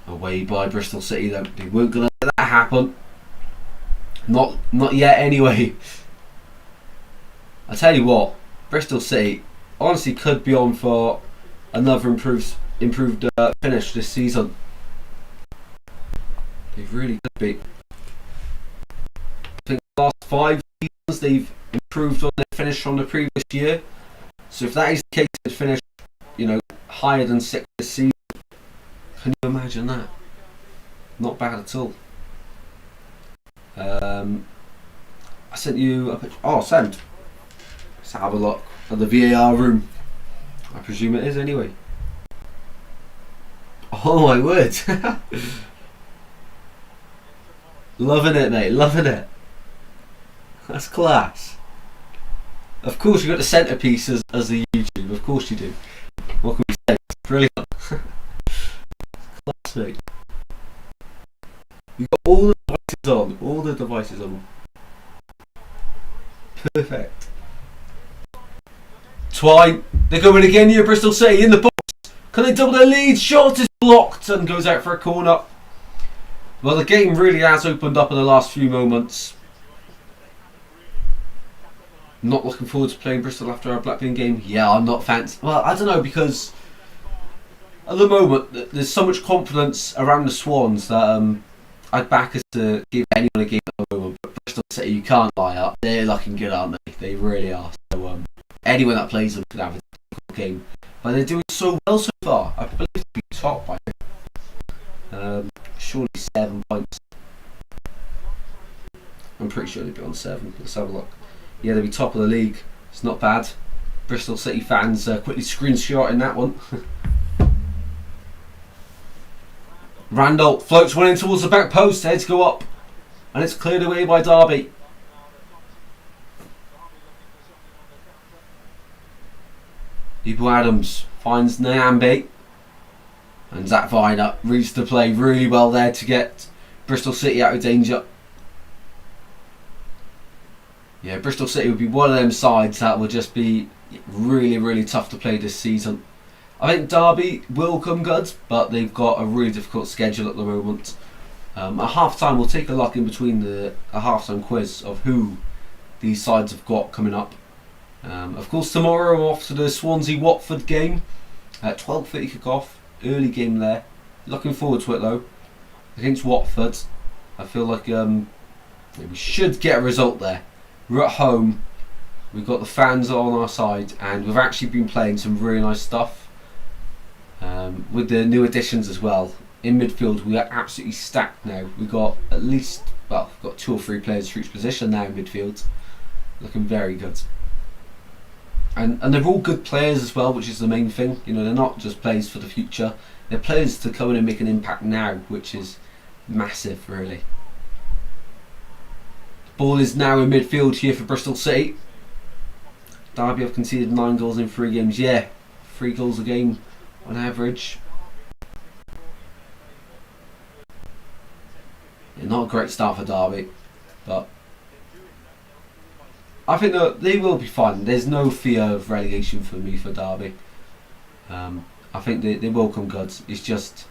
Away by Bristol City though. They weren't going to let that happen. Not yet anyway. I tell you what, Bristol City honestly could be on for another improved finish this season. They really could be. I think the last 5 seasons they've improved on their finish from the previous year. So if that is the case, they'd finish, higher than 6th this season. Can you imagine that? Not bad at all. I sent you a picture. Oh, send. Let's have a look at the VAR room. I presume it is anyway. Oh my word. Loving it, mate. Loving it. That's class. Of course, you've got the centrepiece as the YouTube. Of course you do. What can we say? It's brilliant. Class, mate. You've got all the devices on. All the devices on. Perfect. Twine. They're going again here, Bristol City in the box. Can they double their lead? Short is blocked and goes out for a corner. Well, the game really has opened up in the last few moments. Not looking forward to playing Bristol after our Blackburn game. Yeah, I'm not fancy. Well, I don't know, because at the moment there's so much confidence around the Swans that I'd back us to give anyone a game at the moment. But Bristol City, you can't lie up. They're looking good, aren't they? They really are. So anyone that plays them could have a difficult game. But they're doing so well so far. I believe to be top by surely 7 points. I'm pretty sure they'd be on 7. Let's have a look. Yeah, they'll be top of the league. It's not bad. Bristol City fans quickly screenshotting that one. Randall floats one in towards the back post. Heads go up. And it's cleared away by Derby. Ibu Adams finds Nyambe. And Zach Viner reads the play really well there to get Bristol City out of danger. Yeah, Bristol City would be one of them sides that will just be really, really tough to play this season. I think Derby will come good, but they've got a really difficult schedule at the moment. At half time, we'll take a look in between a half time quiz of who these sides have got coming up. Of course, tomorrow we're off to the Swansea-Watford game at 12:30 kick-off. Early game there. Looking forward to it though. Against Watford, I feel like we should get a result there. We're at home. We've got the fans on our side, and we've actually been playing some really nice stuff with the new additions as well. In midfield, we are absolutely stacked now. We've got at least, well, we've got 2 or 3 players for each position now in midfield. Looking very good. And they're all good players as well, which is the main thing. You know, they're not just players for the future. They're players to come in and make an impact now, which is massive, really. The ball is now in midfield here for Bristol City. Derby have conceded 9 goals in 3 games. Yeah, 3 goals a game on average. Yeah, not a great start for Derby, but I think that they will be fine. There's no fear of relegation for me for Derby. I think they will come good. It's just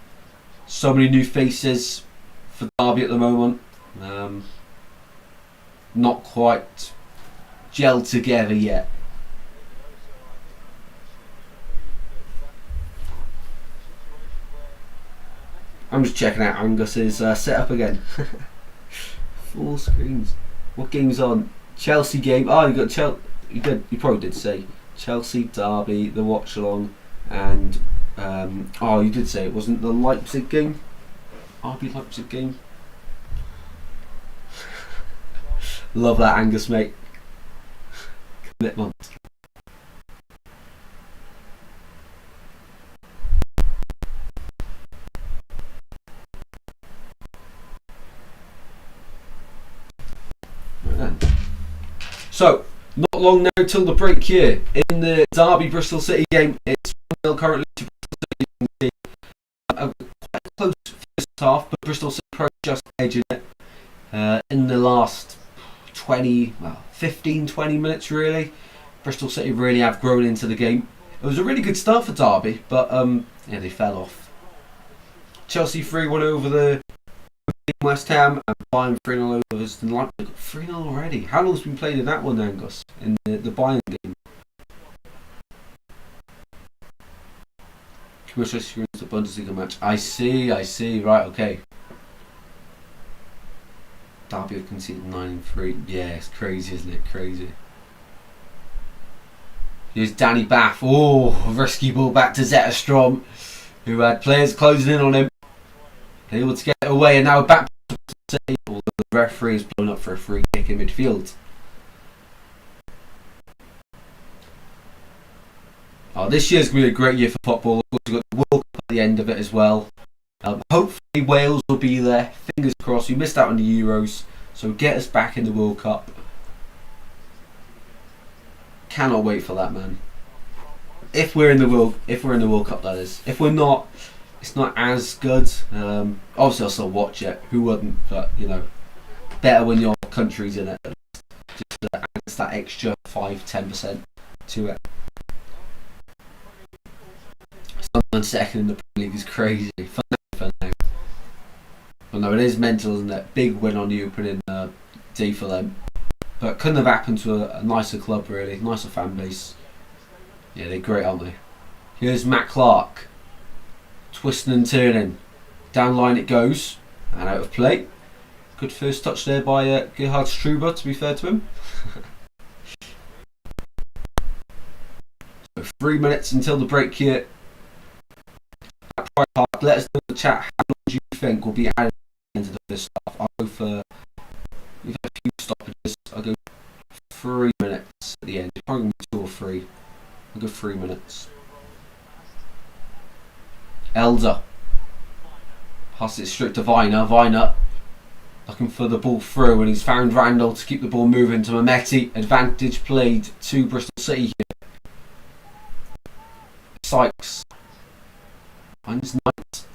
so many new faces for Derby at the moment. Not quite gelled together yet. I'm just checking out Angus's setup again. 4 screens. What game's on? Chelsea game. Oh, you got Chelsea. You probably did say Chelsea, Derby, the Watchalong, and oh, you did say it wasn't the Leipzig game. RB Leipzig game. Love that, Angus, mate. Commitment. So, not long now till the break here. In the Derby Bristol City game, it's 1-0 currently to Bristol City. Quite close first half, but Bristol City just edging it in the last 15-20 minutes really. Bristol City really have grown into the game. It was a really good start for Derby, but yeah, they fell off. Chelsea 3-1 over the West Ham, and Bayern 3-0 over Aston Leipzig. 3-0 already. How long's been played in that one, Angus? In the Bayern game? Commercial experience, the Bundesliga match. I see. Right, okay. Derby have conceded 9-3. Yeah, it's crazy, isn't it? Crazy. Here's Danny Bath. Oh, risky ball back to Zetterstrom, who had players closing in on him. Able to get it away, and now back to the table. The referee is blown up for a free kick in midfield. Oh, this year's going to be a great year for football. We've got the World Cup at the end of it as well. Hopefully Wales will be there. Fingers crossed. We missed out on the Euros, so get us back in the World Cup. Cannot wait for that, man. If we're in the World Cup, that is. If we're not, it's not as good. Obviously, I'll still watch it. Who wouldn't? But you know, better when your country's in it. Just adds that extra 5-10% to it. Sunderland second in the Premier League is crazy. Fun now. Well, no, it is mental, isn't it? Big win on the opening day for them. But couldn't have happened to a nicer club, really. Nicer fan base. Yeah, they're great, aren't they? Here's Matt Clark. Twisting and turning. Down line it goes. And out of play. Good first touch there by Gerhard Struber, to be fair to him. So 3 minutes until the break here. At Pride Park, let us know in the chat how long do you think will be added into the first half. I'll go for... We've had a few stoppages. I'll go 3 minutes at the end. It's probably going to be 2 or 3. I'll go 3 minutes. Elder. Passes it straight to Viner. Viner looking for the ball through, and he's found Randall to keep the ball moving to Mehmeti. Advantage played to Bristol City here. Sykes. Finds Knight.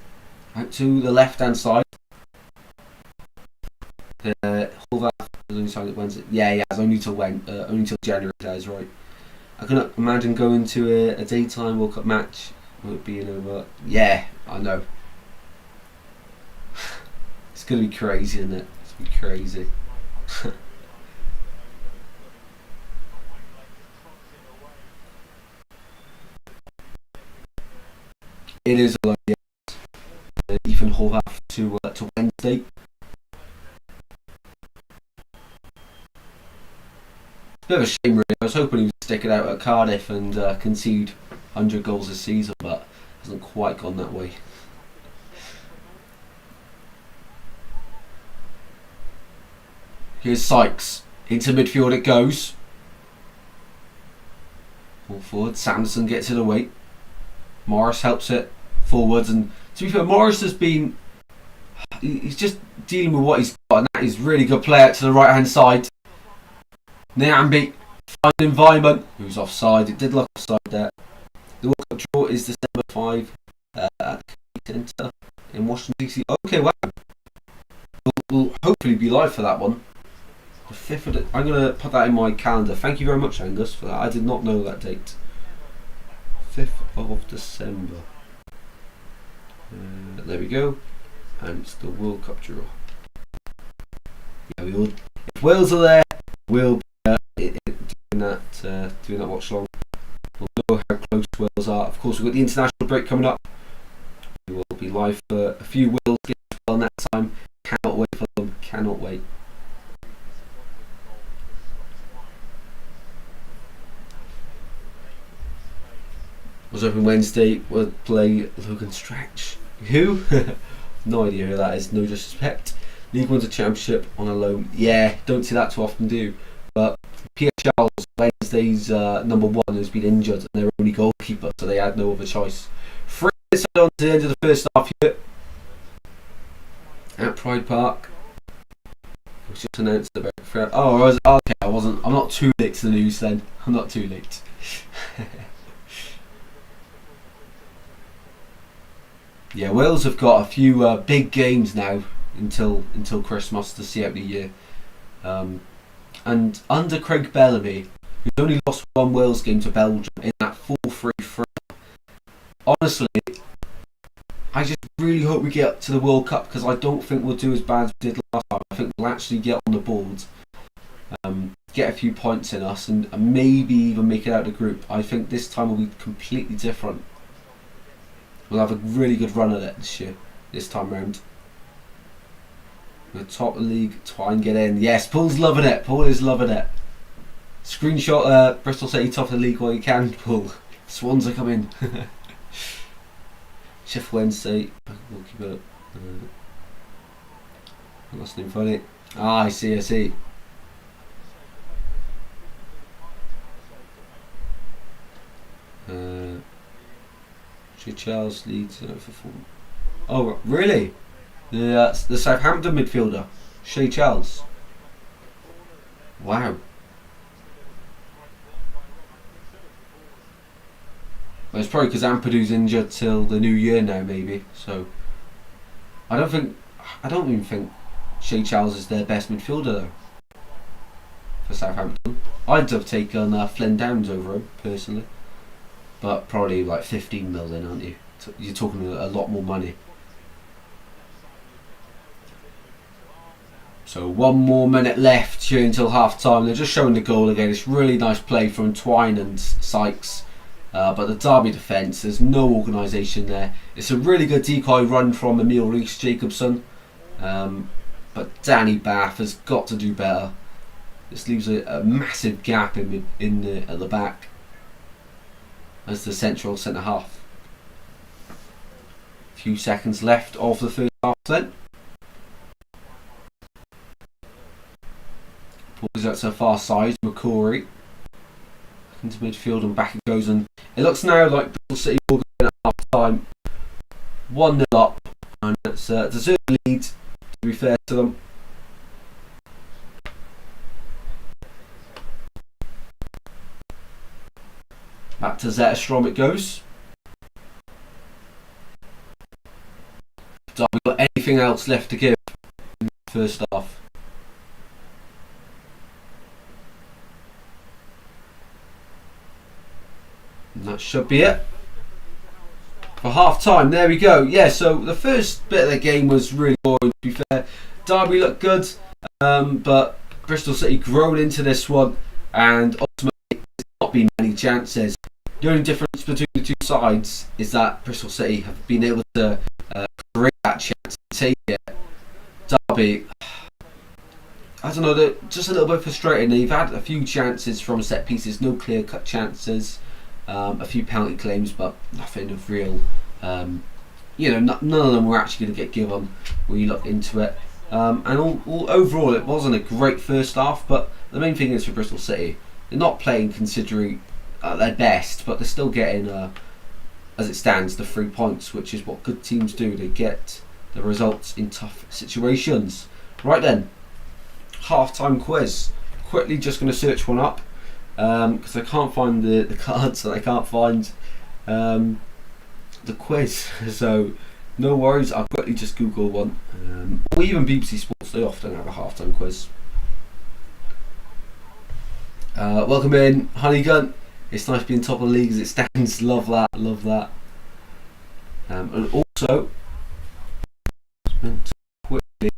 Out to the left hand side. Horvath has only signed it Wednesday. Yeah, he has only till January. That is right. I can imagine going to a daytime World Cup match. Will it be over? Yeah, I know. It's gonna be crazy, isn't it? It's gonna be crazy. It is a lot. Yes. Ethan Horvath to Wednesday. It's a bit of a shame, really. I was hoping he would stick it out at Cardiff and concede 100 goals this season, but it hasn't quite gone that way. Here's Sykes. Into midfield it goes. Ball forward. Sanderson gets it away. Morris helps it forwards, and to be fair, Morris has been... He's just dealing with what he's got, and that is really good play out to the right hand side. Nyambi finding Vyman, who's offside. It did look offside there. The World Cup draw is December 5 at the Centre in Washington DC. Okay, wow. We'll hopefully be live for that one. The 5th of I'm going to put that in my calendar. Thank you very much, Angus, for that. I did not know that date. 5th of December. There we go. And it's the World Cup draw. Yeah, if Wales are there, we'll be doing that watch long. We'll know how close Wales are. Of course, we've got the international break coming up. We will be live for a few Wales games as well in that time. Cannot wait for them. Cannot wait. Was open Wednesday. We'll play Logan Stretch. Who? No idea who that is. No disrespect. League One's a championship on a loan. Yeah, don't see that too often, do. But Pierre Charles, Wednesday's number 1, has been injured, and their only goalkeeper, so they had no other choice. 3 minutes on to the end of the first half here at Pride Park. It was just announced about. Okay. I'm not too late to the news then. I'm not too late. Yeah, Wales have got a few big games now until Christmas to see out the year. And under Craig Bellamy, who's only lost 1 Wales game to Belgium in that 4-3-3, honestly, I just really hope we get to the World Cup, because I don't think we'll do as bad as we did last time. I think we'll actually get on the board, get a few points in us, and maybe even make it out of the group. I think this time will be completely different. We'll have a really good run at it this time round. We're top of the league, try and get in. Yes, Paul's loving it. Paul is loving it. Screenshot Bristol City top of the league while you can, Paul. Swans are coming. Shift Wednesday. We'll keep it up. That's not funny. I see. Charles leads for 4. Oh, really? The Southampton midfielder, Shea Charles. Wow. Well, it's probably because Ampadu's injured till the new year now, maybe. So I don't even think Shea Charles is their best midfielder though. For Southampton, I'd have taken Flynn Downs over him personally, but probably like 15 million, aren't you? you're talking a lot more money. So 1 more minute left here until half time. They're just showing the goal again. It's really nice play from Twine and Sykes. But the Derby defence, there's no organisation there. It's a really good decoy run from Emil Rees-Jacobson. But Danny Bath has got to do better. This leaves a massive gap at the back as the central centre half. A few seconds left of the first half then. Pulls out to the far side, McCory into midfield and back it goes, and it looks now like Bristol City will go in at half time 1-0 up, and it's a deserved lead, to be fair to them. Back to Zetterstrom it goes. Have we got anything else left to give in the first half? And that should be it for half time. There we go. Yeah, so the first bit of the game was really boring, to be fair. Derby looked good, but Bristol City grown into this one, and ultimately there's not been many chances. The only difference between the two sides is that Bristol City have been able to create that chance and take it. Derby, I don't know, they're just a little bit frustrating. They've had a few chances from set pieces, no clear cut chances. A few penalty claims, but nothing of real. None of them were actually going to get given when you look into it. And overall, it wasn't a great first half. But the main thing is for Bristol City, they're not playing considering their best, but they're still getting, as it stands, the 3 points, which is what good teams do. They get the results in tough situations. Right then, half-time quiz. Quickly, just going to search one up. Because I can't find the cards and I can't find the quiz, so no worries, I'll quickly just Google one. Or even BBC Sports, they often have a half-time quiz. Welcome in, Honeygun. It's nice being top of the league as it stands. Love that, love that. And also, quickly.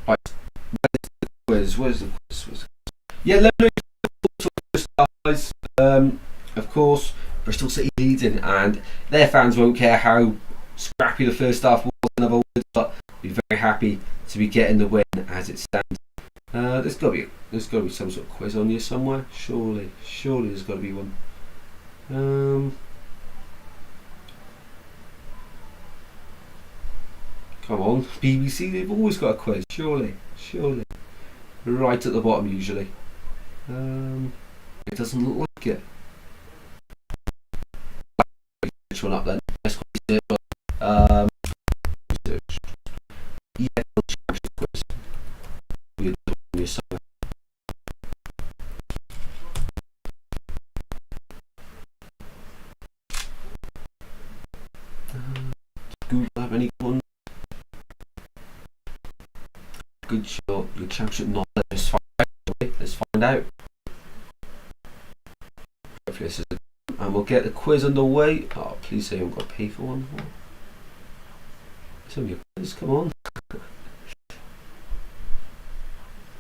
Right, where's the quiz? Yeah, let me know guys. Of course, Bristol City leading, and their fans won't care how scrappy the first half was, in other words, but be very happy to be getting the win as it stands. There's got to be some sort of quiz on here somewhere. Surely there's got to be one. Come on, BBC, they've always got a quiz, surely. Right at the bottom, usually. It doesn't look like it. Which one up then? Let's quiz it, but, yeah, quiz. We'll do it somewhere. Google have any one? Good shot, your championship knowledge. Let's find out. Hopefully this is and we'll get the quiz underway. Oh, please say I've got to pay for one. It's only a quiz, come on.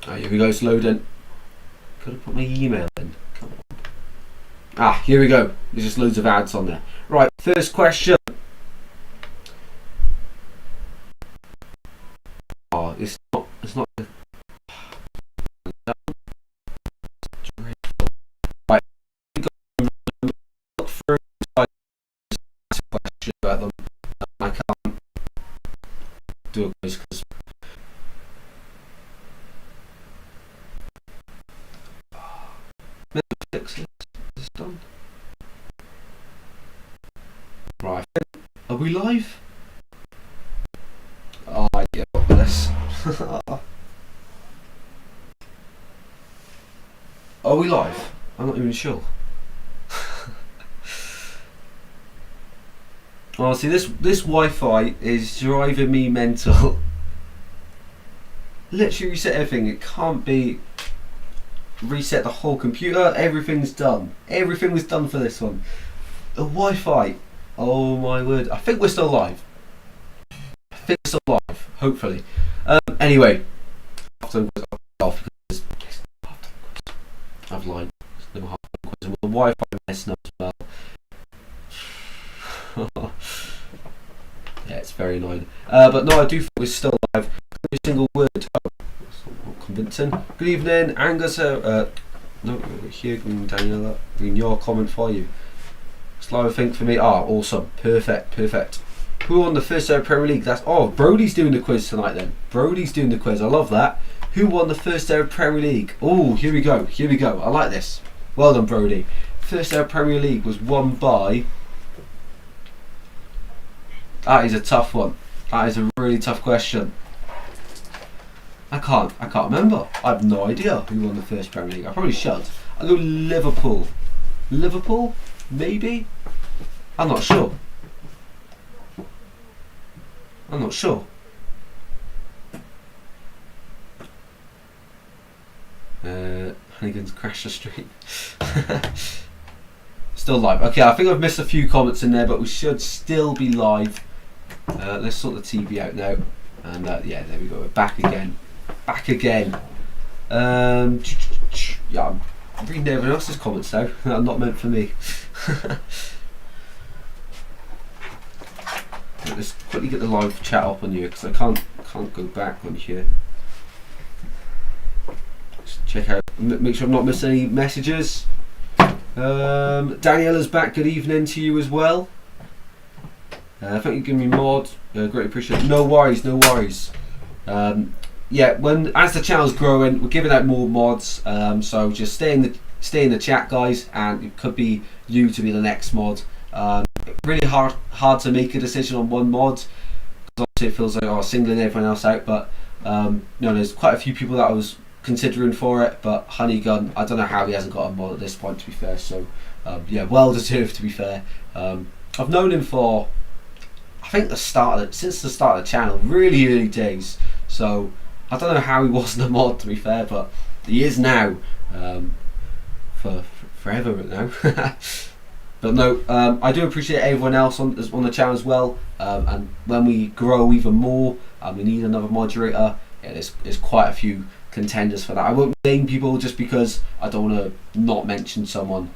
Here we go, it's loading. Gotta put my email in. Come on. Here we go. There's just loads of ads on there. Right, first question. It's not right. Look through a question about them. I can't do a quiz because is this done? Right. Are we live? Oh yeah, got this. Are we live? I'm not even sure. Honestly, this Wi-Fi is driving me mental. Literally reset everything. It can't be reset the whole computer. Everything's done. Everything was done for this one. The Wi-Fi. Oh my word. I think we're still live. Hopefully. Anyway, after off because I've lied. The Wi-Fi messing up as well. Yeah, it's very annoying. But no, I do think we're still live. Every single word. Oh, that's not convincing. Good evening, Angus. No, here, Daniela. Reading your comment for you. Slow think for me. Awesome. Perfect. Who won the first ever Premier League? Brody's doing the quiz tonight then. Brody's doing the quiz. I love that. Who won the first ever Premier League? Oh, here we go. I like this. Well done, Brody. First ever Premier League was won by... That is a tough one. That is a really tough question. I can't remember. I have no idea who won the first Premier League. I probably should. I'll go Liverpool. Liverpool? Maybe? I'm not sure. Hannigan's crashed the stream. Still live. Okay, I think I've missed a few comments in there, but we should still be live. Let's sort the TV out now. And yeah, there we go. We're back again. Yeah, I'm reading everyone else's comments now. Not meant for me. Let's quickly get the live chat up on here because I can't go back on here. Just check out, make sure I'm not missing any messages. Daniela's back. Good evening to you as well. Thank you for giving me mod. Greatly appreciate it. No worries. Yeah, as the channel's growing, we're giving out more mods. So just stay in the chat, guys, and it could be you to be the next mod. Really hard to make a decision on one mod because obviously it feels like singling everyone else out. But there's quite a few people that I was considering for it. But Honeygun, I don't know how he hasn't got a mod at this point, to be fair. So yeah, well deserved, to be fair. I've known him for, I think since the start of the channel, really early days. So I don't know how he wasn't a mod, to be fair, but he is now, for forever now. But no, I do appreciate everyone else on the channel as well. And when we grow even more, we need another moderator. Yeah, there's quite a few contenders for that. I won't name people just because I don't want to not mention someone.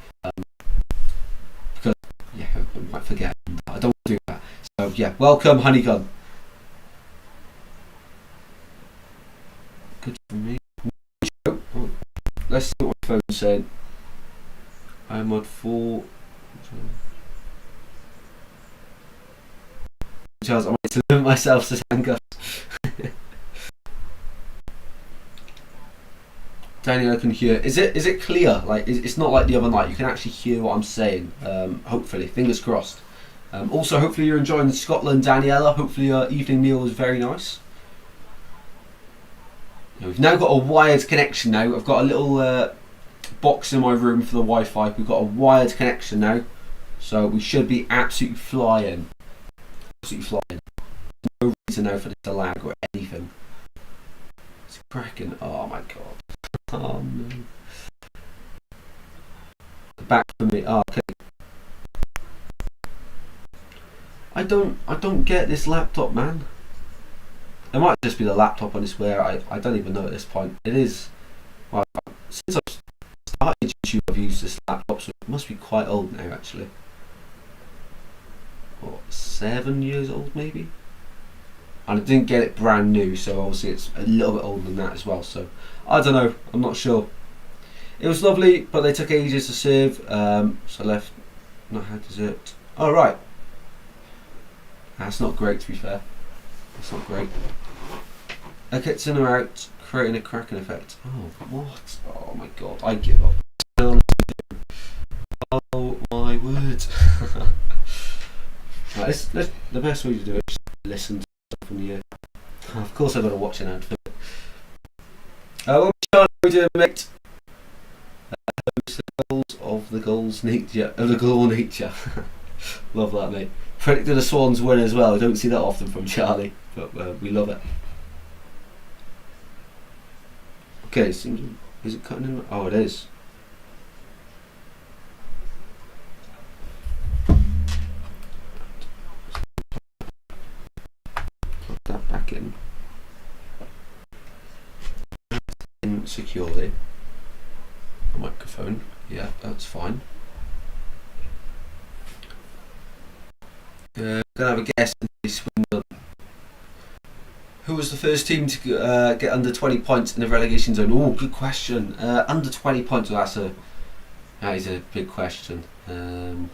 Because yeah, I might forget. I don't want to do that. So yeah, welcome, Honeygun. Good for me. Oh, let's see what my phone's saying. I'm on 4. Charles, I might to limit myself to Sangus. Daniel, I can hear. Is it clear? Like it's not like the other night. You can actually hear what I'm saying. Hopefully, fingers crossed. Also, hopefully you're enjoying Scotland, Daniela. Hopefully your evening meal was very nice. We've now got a wired connection now. I've got a little box in my room for the Wi-Fi. We've got a wired connection now, so we should be absolutely flying. No reason now for this to lag or anything. It's cracking. Oh my god. Oh no. Back for me. Oh, okay. I don't get this laptop, man. It might just be the laptop on this where I don't even know at this point. It is. Well, since I've started YouTube, I've used this laptop, so it must be quite old now, actually. What, 7 years old maybe? And I didn't get it brand new, so obviously it's a little bit older than that as well. So I don't know. I'm not sure. It was lovely, but they took ages to serve. So I left. Not had dessert. Oh right. That's not great, to be fair. That's not great. It's in or out, creating a cracking effect. Oh, what? Oh my god, I give up. Oh my word. Right, the best way to do it is listen to stuff from the air. Of course I've got to watch an ad for it. What are you doing, mate? Of the goals nature of the goal nature. Love that, mate. Predicted a Swans win as well. I don't see that often from Charlie, but we love it. Okay, is it cutting in? Oh, it is. Put that back in securely. The microphone. Yeah, that's fine. Gonna have a guess in this window. Who was the first team to get under 20 points in the relegation zone? Oh, good question. Under 20 points. Well, that is a big question. I'm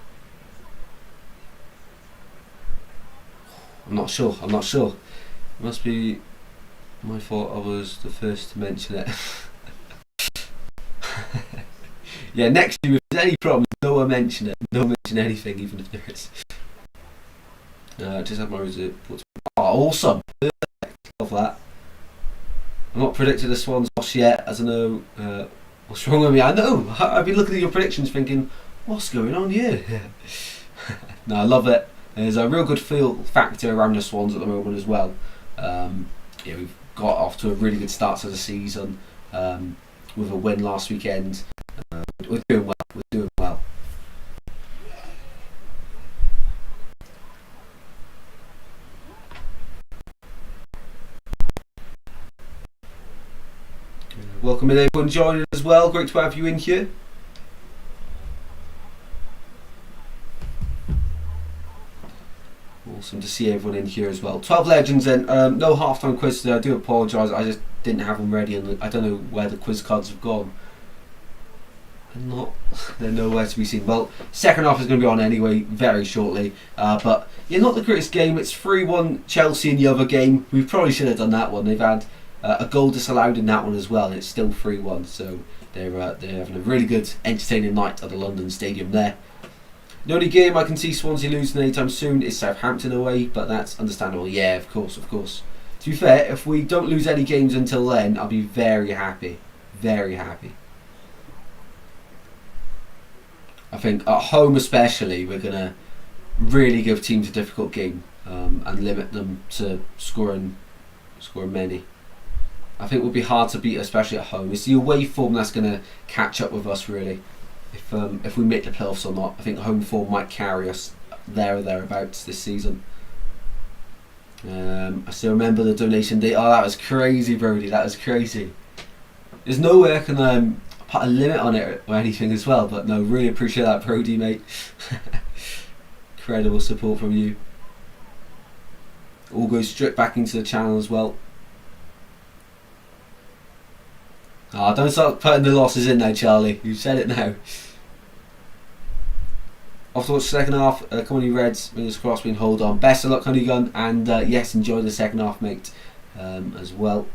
not sure. It must be my fault. I was the first to mention it. Yeah, next year if there's any problems, no one mention it. No one mention anything, even if there is. Just have my reports. Oh, awesome! Perfect. Love that. I'm not predicted a Swans loss yet, as I know. What's wrong with me? I know. I've been looking at your predictions, thinking, what's going on here? No, I love it. There's a real good feel factor around the Swans at the moment as well. Yeah, we've got off to a really good start to the season with a win last weekend. We're doing well. Welcome in everyone joining as well. Great to have you in here. Awesome to see everyone in here as well. 12 legends in. No halftime quiz today. I do apologise. I just didn't have them ready, and I don't know where the quiz cards have gone. They're nowhere to be seen. Well, second half is going to be on anyway very shortly. But yeah, not the greatest game. It's 3-1 Chelsea in the other game. We probably should have done that one. They've had a goal disallowed in that one as well, and it's still 3-1. So they're having a really good, entertaining night at the London Stadium there. The only game I can see Swansea losing anytime soon is Southampton away, but that's understandable. Yeah, of course. To be fair, if we don't lose any games until then, I'll be very happy. Very happy. I think at home especially, we're going to really give teams a difficult game and limit them to scoring many. I think it will be hard to beat, especially at home. It's the away form that's going to catch up with us, really. If we make the playoffs or not, I think home form might carry us there or thereabouts this season. I still remember the donation day. Oh, that was crazy, Brody. That was crazy. There's no way I can put a limit on it or anything as well, but no, really appreciate that, Brody, mate. Incredible support from you. All goes straight back into the channel as well. Don't start putting the losses in now, Charlie. You've said it now. Off to watch the second half. Come on, you Reds. Fingers crossed we can hold on. Best of luck, Honeygun. And yes, enjoy the second half, mate, as well.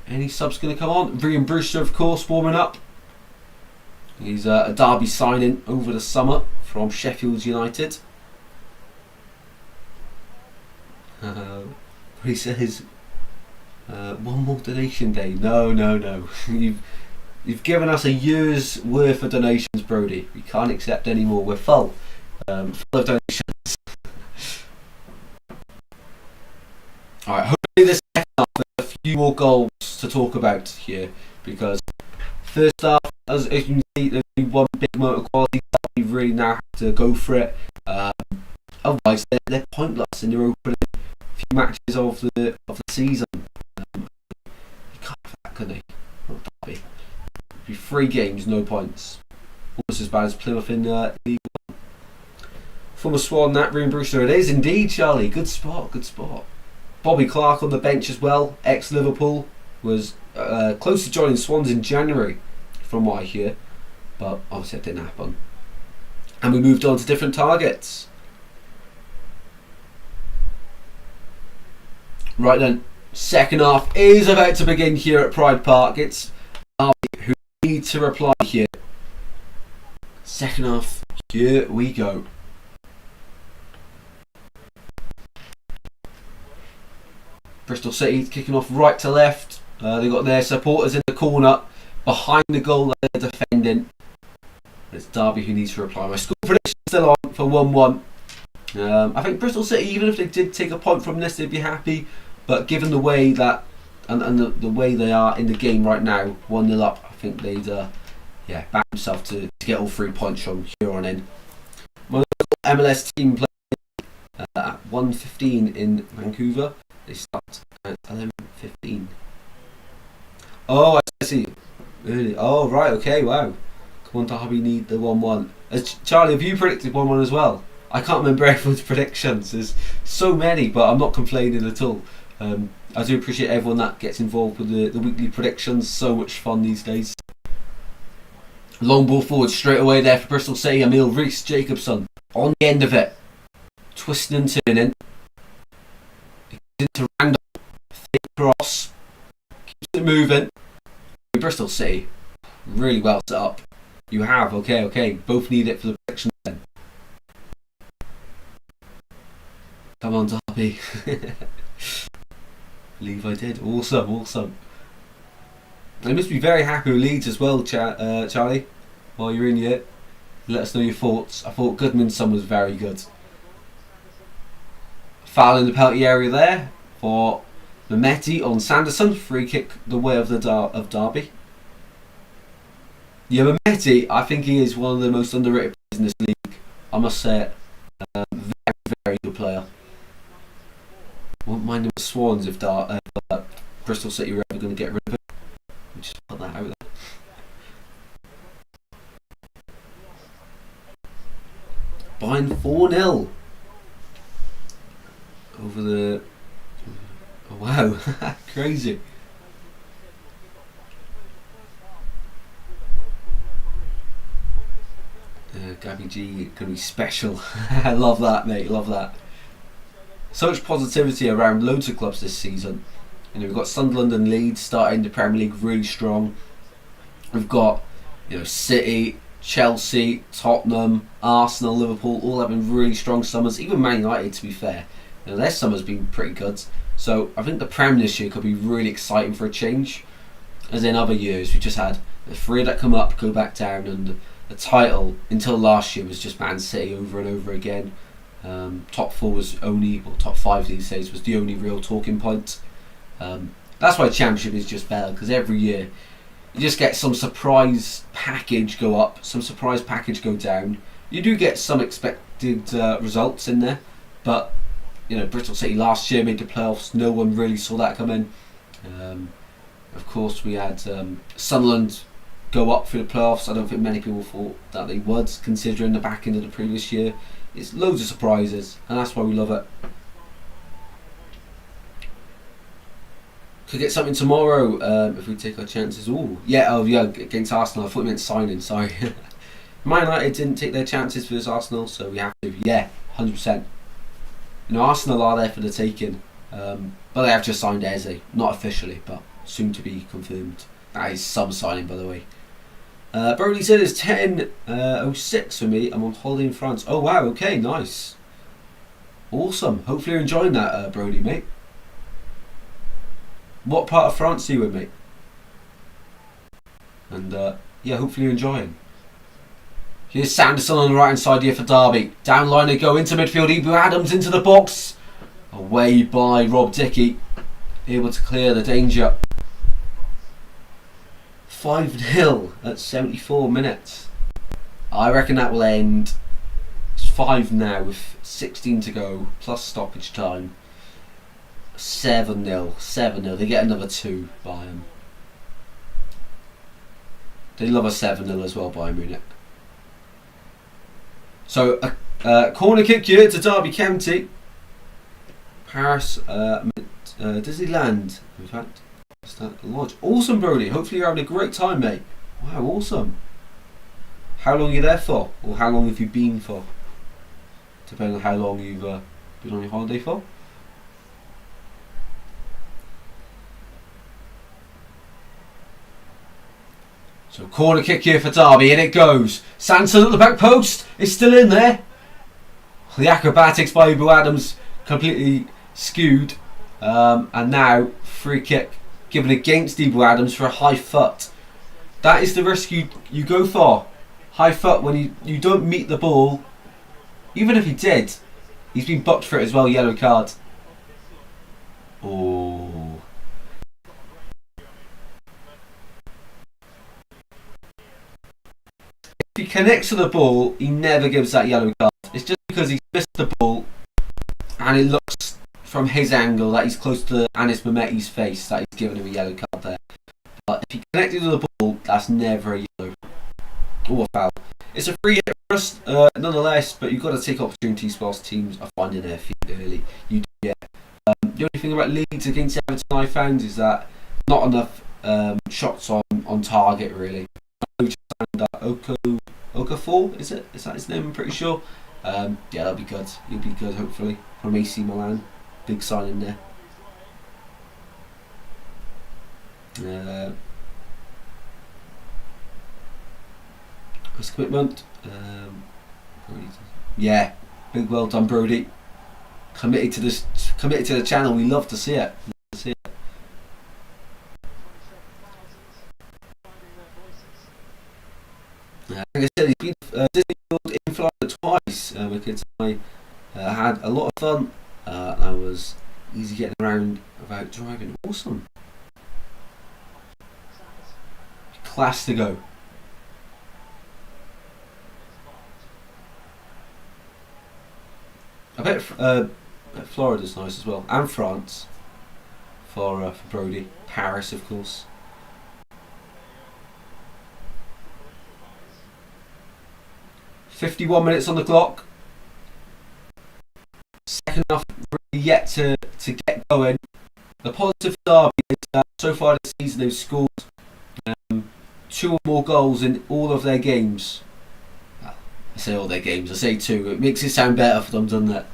Any subs going to come on? Brian Brewster, of course, warming up. He's a Derby signing over the summer from Sheffield United. He says, one more donation day. No. You've given us a year's worth of donations, Brody. We can't accept any more. We're full of donations. Alright, hopefully this second half there's a few more goals to talk about here, because first half, as you can see, there's only one big amount of quality. You really now have to go for it. Otherwise, they're pointless in your opening few matches of the season. You can't have that, can they? Not Derby. It'd be 3 games, no points. Almost as bad as Plymouth in League 1. Former Swan, that Brian Brewster. It is indeed, Charlie. Good spot. Bobby Clark on the bench as well. Ex-Liverpool. Was close to joining Swans in January, from what I hear. But obviously it didn't happen. And we moved on to different targets. Right then, second half is about to begin here at Pride Park. It's Derby who need to reply here. Second half, here we go. Bristol Bristol City kicking off right to left. They've got their supporters in the corner behind the goal that they're defending. It's Derby who needs to reply. My score prediction is still on for 1-1. I think Bristol City, even if they did take a point from this, they'd be happy. But given the way that and the way they are in the game right now, 1-0 up, I think they'd back themselves to get all 3 points from here on in. My local MLS team play at 1:15 in Vancouver. They start at 11:15. Oh, I see. Really? Oh, right. Okay. Wow. Come on, Derby need the 1-1. Charlie, have you predicted 1-1 as well? I can't remember everyone's predictions. There's so many, but I'm not complaining at all. I do appreciate everyone that gets involved with the weekly predictions. So much fun these days. Long ball forward straight away there for Bristol City. Emil Reese Jacobson on the end of it. Twisting and turning. Into Randall. Thick cross. Keeps it moving. Bristol City. Really well set up. You have. Okay. Both need it for the predictions then. Come on, Derby. Believe I did. Awesome. You must be very happy with Leeds as well, Charlie. While you're in here, let us know your thoughts. I thought Goodman's son was very good. Foul in the penalty area there for Mehmeti on Sanderson. Free kick the way of Derby. Yeah, Mehmeti, I think he is one of the most underrated players in this league. I must say it. Very good player. Won't mind him with Swans if Bristol City were ever going to get rid of him. We'll just put that out there. Behind 4-0 over the... Oh, wow, crazy. Gabby G going to be special. I love that, mate, love that. So much positivity around loads of clubs this season. We've got Sunderland and Leeds starting the Premier League really strong. We've got City, Chelsea, Tottenham, Arsenal, Liverpool all having really strong summers. Even Man United, to be fair, their summer's been pretty good. So I think the Prem this year could be really exciting for a change. As in other years, we just had the 3 that come up, go back down, and the title until last year was just Man City over and over again. Top 4 was only, or top 5 these days was the only real talking point. That's why Championship is just better, because every year you just get some surprise package go up, some surprise package go down. You do get some expected results in there, but Bristol City last year made the playoffs. No one really saw that coming. Of course, we had Sunderland go up through the playoffs. I don't think many people thought that they would, considering the back end of the previous year. It's loads of surprises, and that's why we love it. Could get something tomorrow if we take our chances. Against Arsenal. I thought you meant signing, sorry. Man United didn't take their chances for this Arsenal, so we have to. Yeah, 100%. Arsenal are there for the taking, but they have just signed Eze. Not officially, but soon to be confirmed. That is some signing, by the way. Brody said it's 10:06 for me. I'm on holiday in France. Oh wow, okay, nice. Awesome. Hopefully you're enjoying that, Brody, mate. What part of France are you in, mate? And hopefully you're enjoying. Here's Sanderson on the right hand side here for Derby. Down line they go into midfield. Ibu Adams into the box. Away by Rob Dickey. Able to clear the danger. 5-0 at 74 minutes. I reckon that will end. It's 5 now with 16 to go plus stoppage time. 7-0. 7-0. They get another 2 by them. They love a 7-0 as well, Bayern Munich. So a corner kick here to Derby County. Paris Disneyland, in fact. Lodge. Awesome, Brody. Hopefully you're having a great time, mate. Wow, awesome. How long are you there for? Or how long have you been for? Depending on how long you've been on your holiday for. So corner kick here for Derby, and it goes. Sanson at the back post. It's still in there. The acrobatics by Ibu Adams completely skewed. And now free kick given against Ebel Adams for a high foot. That is the risk you go for. High foot when you don't meet the ball. Even if he did, he's been booked for it as well, yellow card. Oh. If he connects to the ball, he never gives that yellow card. It's just because he's missed the ball and it looks from his angle that he's close to Anis Mehmeti's face that he's given him a yellow card there. But if he connected to the ball, that's never a yellow or a foul. It's a free hit for us, nonetheless, but you've got to take opportunities whilst teams are finding their feet early. You do, yeah. The only thing about Leeds against Everton I found is that not enough shots on target, really. Okafor, is it? Is that his name? I'm pretty sure. Yeah, that'll be good. He'll be good, hopefully, from AC Milan. Big signing there. Nice commitment. Yeah, big well done, Brody. Committed to the channel. We love to see it. Like I said, he's been Disney World in Florida twice. My kids and I had a lot of fun. I was easy getting around without driving. Awesome. Class to go. I bet Florida's nice as well, and France for Brody. Paris, of course. .51 minutes on the clock. Second half really yet to get going. The positive for Derby is that so far this season they've scored 2 or more goals in all of their games. Well, I say all their games, I say 2. It makes it sound better for them, doesn't it?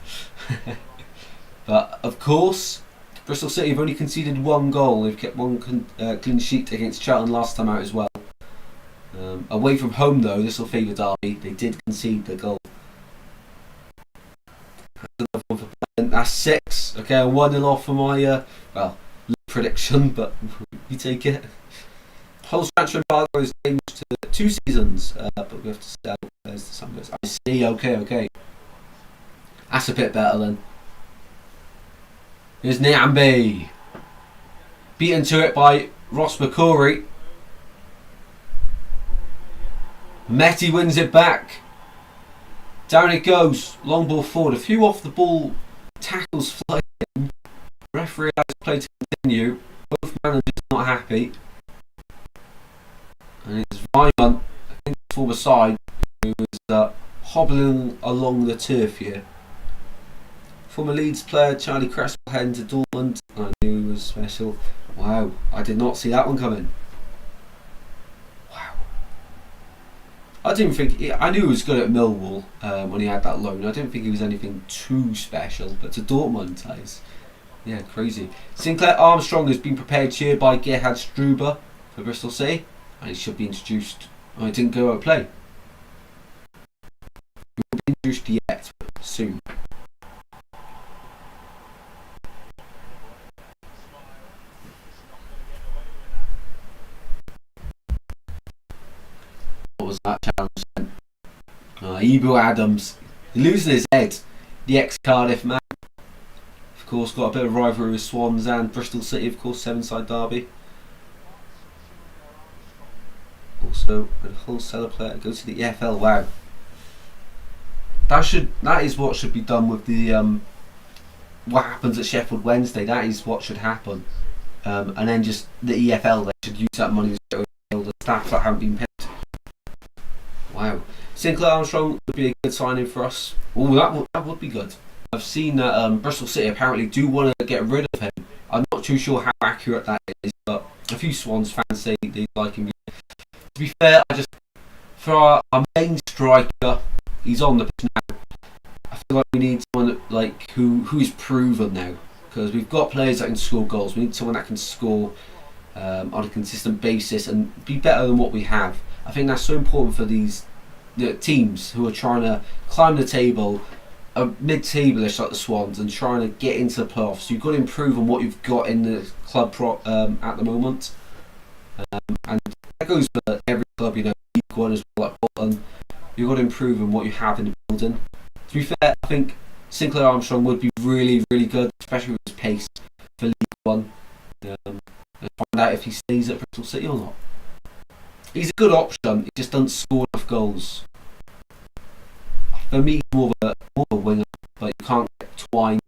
But of course, Bristol City have only conceded 1 goal. They've kept 1 clean sheet against Charlton last time out as well. Away from home though, this will favour Derby. They did concede the goal. That's 6. Okay, 1-0 off for my prediction, but you take it. Hull's transfer embargo is changed to 2 seasons, but we have to sell. There's the Sundays. I see. Okay. That's a bit better then. Here's Nyambe. Beaten to it by Ross McCrory. Mehmeti wins it back. Down it goes. Long ball forward. A few off the ball tackles flying. Referee has play to continue. Both managers not happy. And it's Vyman, I think for the side, who is hobbling along the turf here. Former Leeds player Charlie Cresswell heading to Dortmund. I knew he was special. Wow, I did not see that one coming. Wow. I didn't think I knew he was good at Millwall when he had that loan. I didn't think he was anything too special, but to Dortmund, yeah, crazy. Sinclair Armstrong has been prepared here by Gerhard Struber for Bristol City, and he should be introduced. Oh, he didn't go out play. He won't be introduced yet, but soon. What was that challenge then? Ebel Adams, losing his head. The ex-Cardiff man. Of course, got a bit of rivalry with Swans and Bristol City, of course, 7-side derby. Also, a wholesaler player to go to the EFL. Wow, that is what should be done with the what happens at Sheffield Wednesday. That is what should happen, and then just the EFL. They should use that money to pay the staff that haven't been paid. Wow, Sinclair Armstrong would be a good signing for us. Oh, that would be good. I've seen that Bristol City apparently do want to get rid of him. I'm not too sure how accurate that is, but a few Swans fans say they like him. To be fair, for our main striker, he's on the pitch now. I feel like we need someone like who is proven now, because we've got players that can score goals. We need someone that can score on a consistent basis and be better than what we have. I think that's so important for these teams who are trying to climb the table. a mid-table-ish like the Swans and trying to get into the playoffs. You've got to improve on what you've got in the club at the moment. And that goes for every club, League One as well, like Bolton. You've got to improve on what you have in the building. To be fair, I think Sinclair Armstrong would be really, really good, especially with his pace for League One. And find out if he stays at Bristol City or not. He's a good option, he just doesn't score enough goals. For me, he's more of a winger, but you can't get Twine,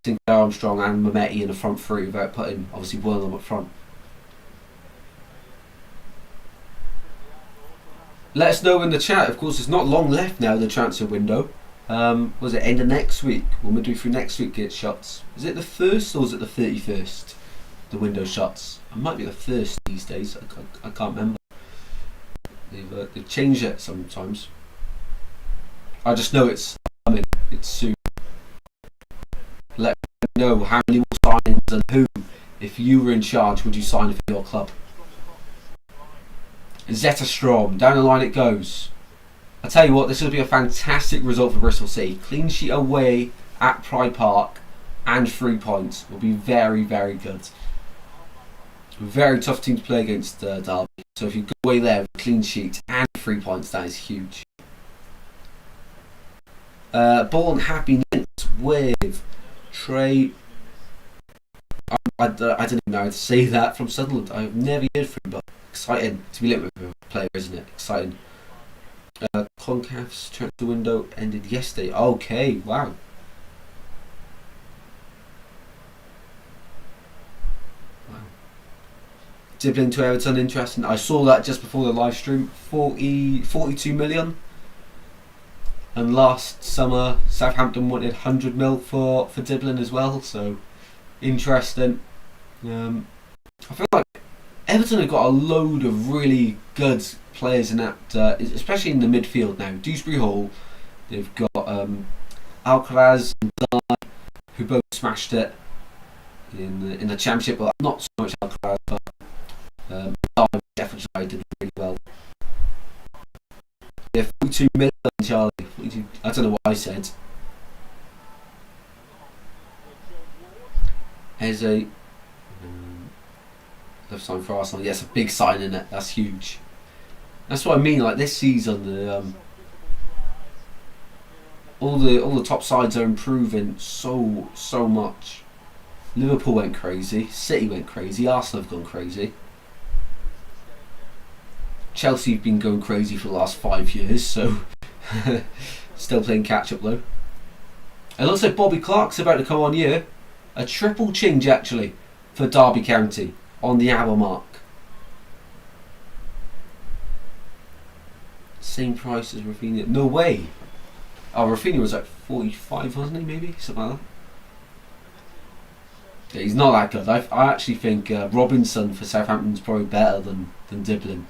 Sinclair Armstrong and Mametti in the front three without putting, obviously, one of them up front. Let us know in the chat. Of course, it's not long left now, the transfer window. Was it end of next week? Or midway through next week it shuts? Is it the 1st or is it the 31st? The window shuts. It might be the 1st these days. I can't remember. They've changed it sometimes. I just know it's coming. It's soon. Let me know how many more signings and who. If you were in charge, would you sign for your club? Zetterstrom, down the line it goes. I tell you what, this will be a fantastic result for Bristol City. Clean sheet away at Pride Park and 3 points will be very, very good. Very tough team to play against Derby. So if you go away there with a clean sheet and 3 points, that is huge. Bolton happy Nits with Trey. I don't even know how to say that, from Sunderland. I've never heard from him, but exciting to be linked with a player, isn't it? Exciting. Concacaf's transfer window ended yesterday. Okay, wow. Dibbling to Everton, interesting. I saw that just before the live stream. 42 million. And last summer, Southampton wanted 100 mil for Dibbling as well. So, interesting. I feel like Everton have got a load of really good players in that, especially in the midfield now. Dewsbury Hall, they've got Alcaraz and Dye, who both smashed it in the Championship. Well, not so much Alcaraz, but Dye definitely did really well. Yeah, 42 million, Charlie. 42, I don't know what I said. Here's a left sign for Arsenal. Yes, a big sign in it. That's huge. That's what I mean. Like this season, all the top sides are improving so much. Liverpool went crazy. City went crazy. Arsenal have gone crazy. Chelsea have been going crazy for the last 5 years. So still playing catch up though. It looks like Bobby Clark's about to come on here. A triple change actually for Derby County on the hour mark. Same price as Rafinha. No way. Oh, Rafinha was like 45, wasn't he? Maybe something like that. Yeah, he's not that good. I actually think Robinson for Southampton's probably better than Dibbling.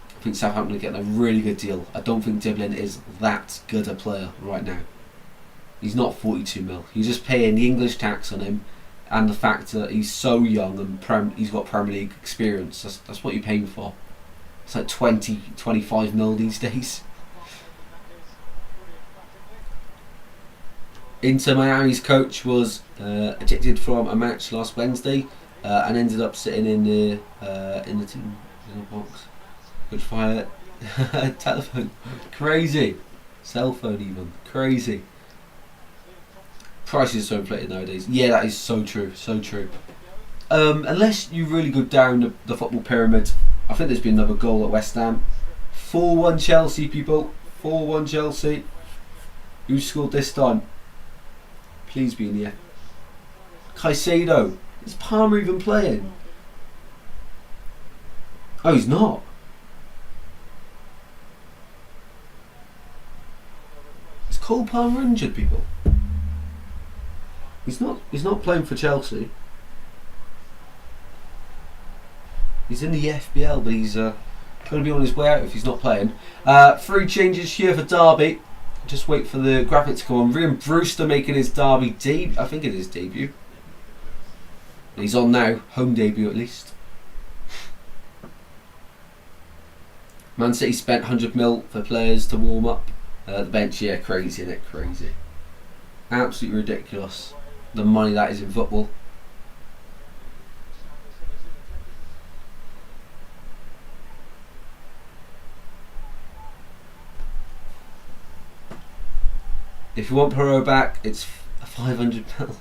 I think Southampton are getting a really good deal. I don't think Dibbling is that good a player right now. He's not 42 mil. You're just paying the English tax on him, and the fact that he's so young and he's got Premier League experience. That's what you're paying for. It's like 20, 25 mil these days. Inter Miami's coach was ejected from a match last Wednesday and ended up sitting in the team in the box. Good fire. Telephone. Crazy. Cell phone even. Crazy. Prices are so inflated nowadays. Yeah, that is so true. So true. Unless you really go down the football pyramid, I think there's been another goal at West Ham. 4-1 Chelsea, people. 4-1 Chelsea. Who scored this time? Please be in here. Caicedo. Is Palmer even playing? Oh, he's not. Is Cole Palmer injured, people? He's not playing for Chelsea. He's in the FBL, but he's going to be on his way out if he's not playing. 3 changes here for Derby. Just wait for the graphic to come on. Ryan Brewster making his Derby debut. I think it is debut. He's on now. Home debut at least. Man City spent 100 mil for players to warm up. The bench, yeah, crazy, isn't it? Crazy. Absolutely ridiculous. The money that is in football. If you want Perot back, it's £500.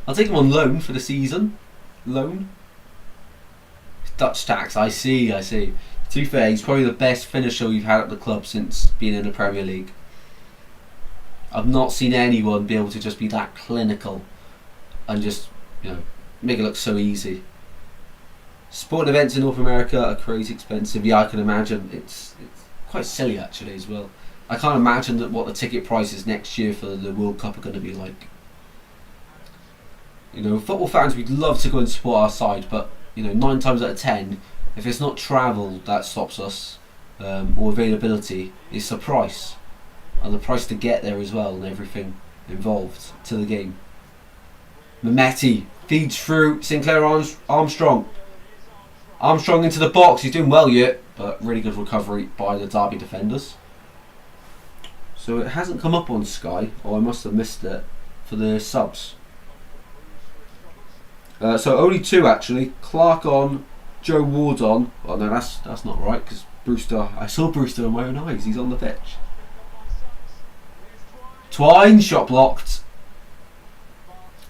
I'll take him on loan for the season. Loan. Dutch tax, I see. To be fair, he's probably the best finisher we've had at the club since being in the Premier League. I've not seen anyone be able to just be that clinical and just, make it look so easy. Sporting events in North America are crazy expensive. Yeah, I can imagine. It's quite silly actually as well. I can't imagine what the ticket prices next year for the World Cup are going to be like. Football fans, we'd love to go and support our side, but 9 times out of 10, if it's not travel that stops us, or availability, it's the price, and the price to get there as well, and everything involved to the game. Mehmeti feeds through Sinclair Armstrong. Armstrong into the box. He's doing well yet, but really good recovery by the Derby defenders. So it hasn't come up on Sky, or I must have missed it for the subs. So only 2 actually. Clark on, Joe Ward on. Oh no, that's not right because Brewster. I saw Brewster with my own eyes. He's on the pitch. Twine shot blocked.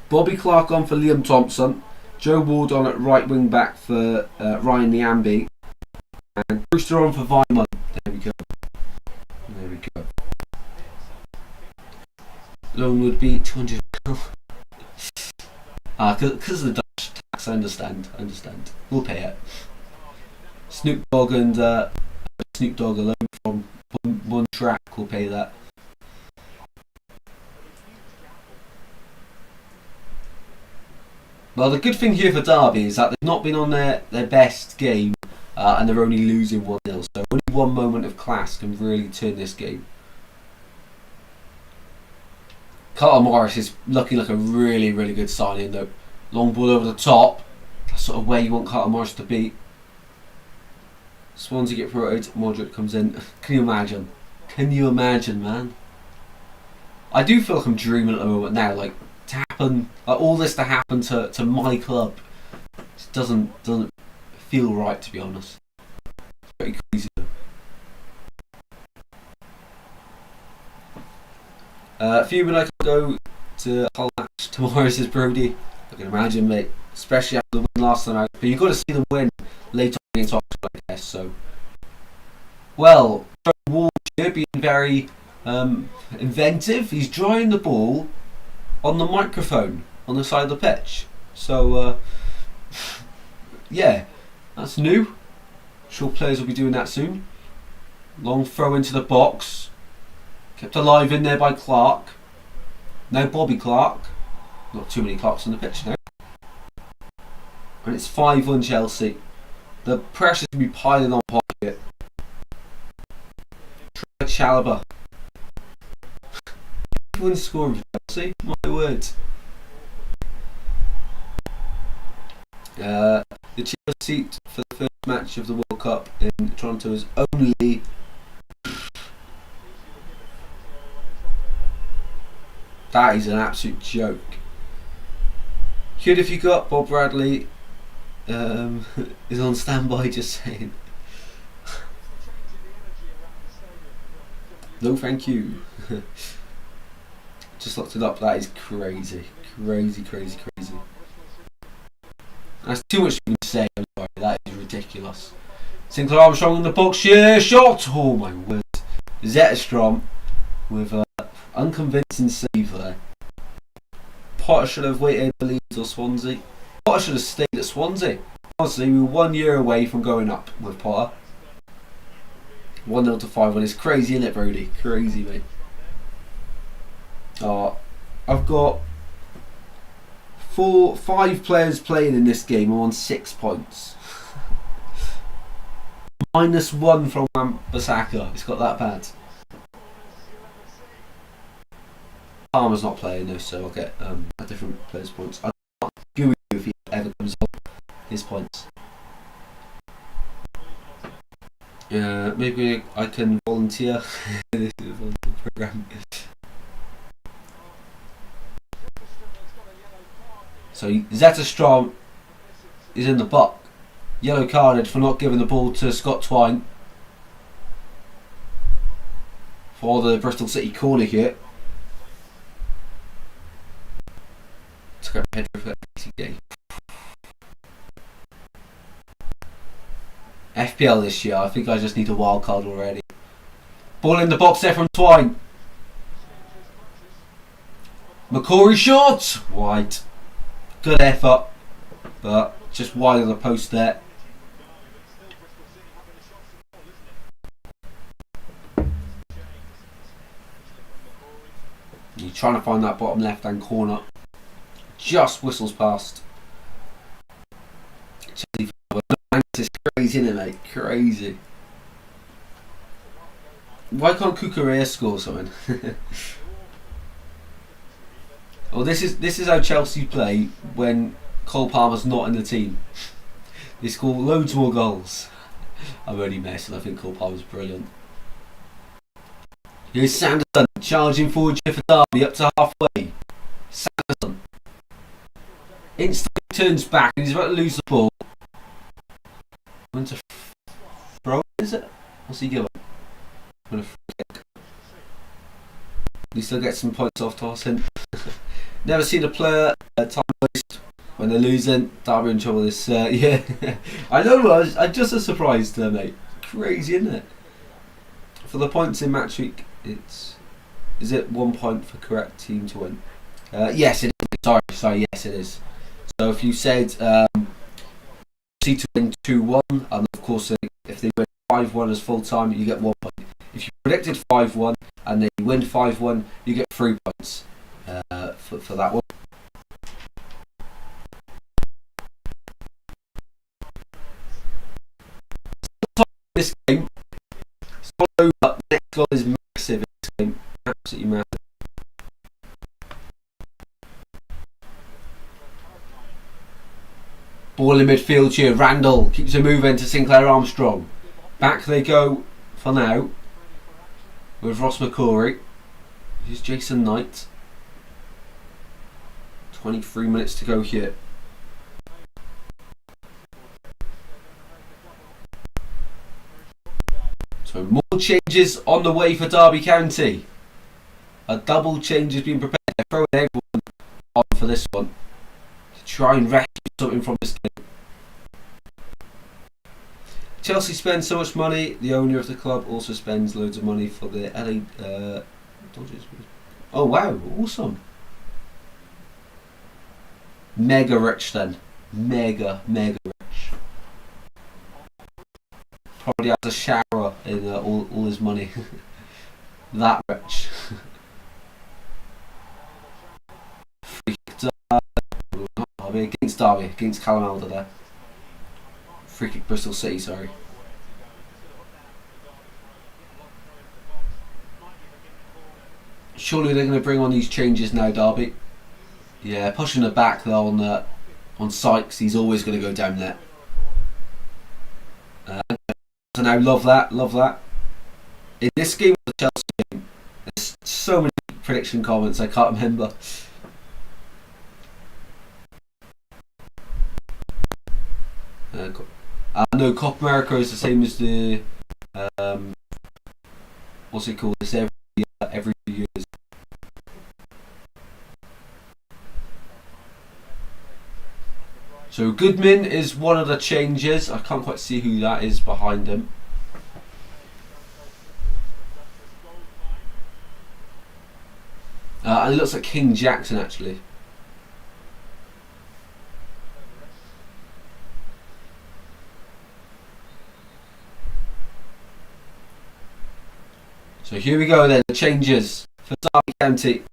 Bobby Clark on for Liam Thompson. Joe Ward on at right wing back for Ryan Niambi. And Brewster on for Weimann. There we go. Loan would be £200. Because of the Dutch tax, I understand. We'll pay it. Snoop Dogg and Snoop Dogg alone from one track will pay that. Well, the good thing here for Derby is that they've not been on their best game, and they're only losing 1-0. So only one moment of class can really turn this game. Carter Morris is looking like a really, really good signing though. Long ball over the top. That's sort of where you want Carter Morris to be. Swansea get promoted. Modric comes in. Can you imagine? Man? I do feel like I'm dreaming at the moment now. Like to happen, all this to happen to my club. It doesn't feel right, to be honest. It's pretty crazy though. Fuming I can go to Hull match tomorrow, says Brody. I can imagine, mate. Especially after the win last time out. But you've got to see them win later on against Oxford, I guess. So, well, Ward here being very inventive. He's drawing the ball on the microphone on the side of the pitch. So, yeah, that's new. Sure players will be doing that soon. Long throw into the box. Kept alive in there by Clark. Now Bobby Clark. Not too many Clarks on the pitch now. And it's 5-1 Chelsea. The pressure's going to be piling on Pocket. Chalobah. 5-1 score for Chelsea. My word. The Chelsea seat for the first match of the World Cup in Toronto is only... That is an absolute joke. Good if you got Bob Bradley is on standby, just saying. No thank you. Just locked it up. That is crazy. That's too much to say. I'm sorry. That is ridiculous. Sinclair Armstrong in the box. Yeah, shot. Oh my word. Zetterstrom with unconvincing save there. Potter should have waited for Leeds or Swansea. Potter should have stayed at Swansea. Honestly, we were 1 year away from going up with Potter. 1-0 to 5-1. It's crazy, isn't it, Brody? Crazy, mate. I've got 5 players playing in this game. I'm on 6 points. -1 from Wan-Bissaka. It's got that bad. Palmer's not playing though, so I'll get a different player's points. I'll agree with you if he ever comes up his points. Maybe I can volunteer. programme. So Zetterstrom is in the box. Yellow carded for not giving the ball to Scott Twine for the Bristol City corner here. Took a head for game. FPL this year, I think I just need a wild card already. Ball in the box there from Twine. McCory short! Wide. Good effort, but just wide of the post there. You're trying to find that bottom left hand corner. Just whistles past. It's crazy, isn't it, mate? Crazy. Why can't Cucurella score something? Well, this is how Chelsea play when Cole Palmer's not in the team. They score loads more goals. I'm only messing. I think Cole Palmer's brilliant. Here's Sanderson charging forward for Derby up to halfway. Sanderson instantly turns back and he's about to lose the ball. Went to throw, is it? What's he giving? Free kick. He still gets some points off tossing. Never seen a player time waste when they're losing. Derby in trouble this. Yeah, I know. I'm just as surprised, mate. Crazy, isn't it? For the points in match week, is it 1 point for correct team to win? Yes, it is. Sorry. Yes, it is. So if you said to win 2-1, and of course if they win 5-1 as full time, you get 1 point. If you predicted 5-1 and they win 5-1, you get 3 points for that one. This game, it's all over. The next goal is massive in this game, absolutely massive. Ball in midfield here. Randall keeps it moving to Sinclair Armstrong. Back they go for now with Ross McCory. Here's Jason Knight. 23 minutes to go here. So more changes on the way for Derby County. A double change has been prepared. They're throwing everyone on for this one to try and rescue something from this game. Chelsea spends so much money. The owner of the club also spends loads of money for the LA Dodgers. Oh wow, awesome. Mega rich then. Mega rich. Probably has a shower in all his money. That rich. Against Derby, against Callum Alder there. Free kick Bristol City, sorry. Surely they're going to bring on these changes now, Derby. Yeah, pushing the back there on Sykes. He's always going to go down there. So now, love that. In this game, the Chelsea game, there's so many prediction comments I can't remember. No, Copa America is the same as the what's it called? It's every 2 years. So Goodman is one of the changes. I can't quite see who that is behind him. And it looks like King Jackson actually. So here we go then, the changes for Derby County.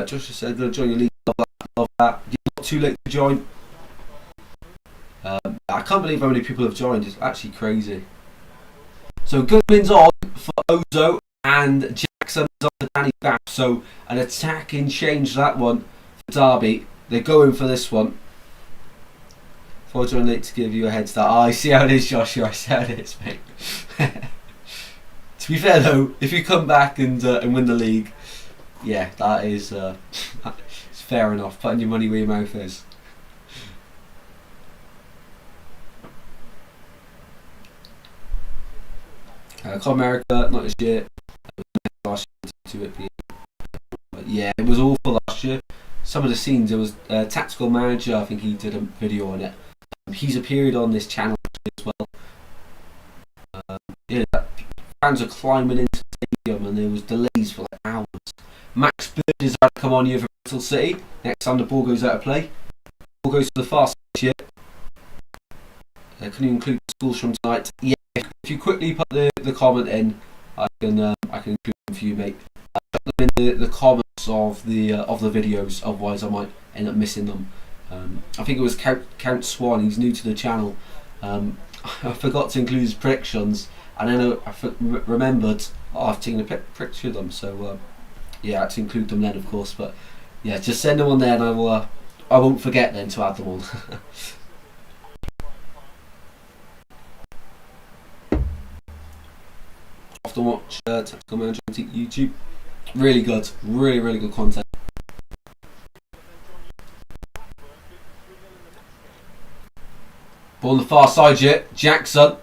Joshua said, "Go join your league." Love that. You're not too late to join. I can't believe how many people have joined. It's actually crazy. So Goodman's on for Ozo and Jackson is on for Danny Bath. So an attacking change that one for Derby. They're going for this one. 428 to give you a head start. Oh, I see how it is, Joshua. I see how it is, mate. To be fair though, if you come back and win the league, yeah, that is it's fair enough. Putting your money where your mouth is. Copa America, not this year. Last year to it being, but yeah, it was awful last year. Some of the scenes, there was Tactical Manager. I think he did a video on it. He's appeared on this channel as well. Yeah, fans are climbing into the stadium, and there was delays for like hours. Max Bird is about to come on here for Bristol City. Next time the ball goes out of play, ball goes to the far side here. Can you include the schools from tonight? Yeah. If you quickly put the comment in, I can include them for you, mate. Put them in the comments of the videos. Otherwise, I might end up missing them. I think it was Count Swan. He's new to the channel. I forgot to include his predictions, and then I remembered. Oh, I've taken a picture of them, so yeah, I had to include them then, of course. But yeah, just send them on there, and I won't forget then to add them on. Often watch Tactical Manager on YouTube. Really good, really good content. Ball on the far side here, Jackson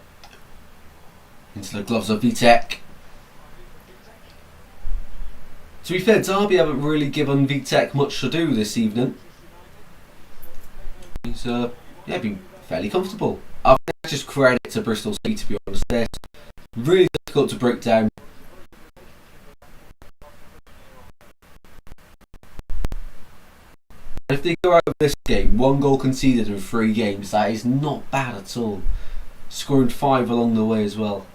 into the gloves of Vitek. To be fair, Derby haven't really given Vitek much to do this evening. He's been fairly comfortable. I think that's just credit to Bristol City, to be honest. They're really difficult to break down. If they go out of this game, 1 goal conceded in 3 games, that is not bad at all. Scoring 5 along the way as well.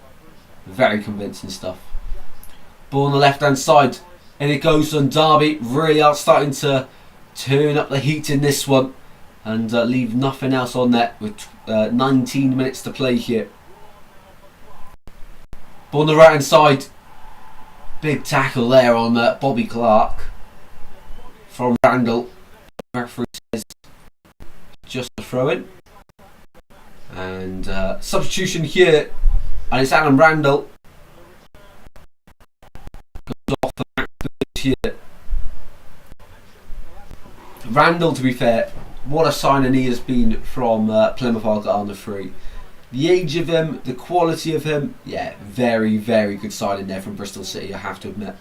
Very convincing stuff. Ball on the left hand side, and it goes on. Derby really are starting to turn up the heat in this one, and leave nothing else on net with 19 minutes to play here. Ball on the right hand side, big tackle there on Bobby Clark from Randall. Referee says just a throw in, and substitution here, and it's Adam Randall goes off the back here. Randall, to be fair, what a signing he has been from Plymouth Argyle on the free. The age of him, the quality of him, yeah, very good signing there from Bristol City, I have to admit.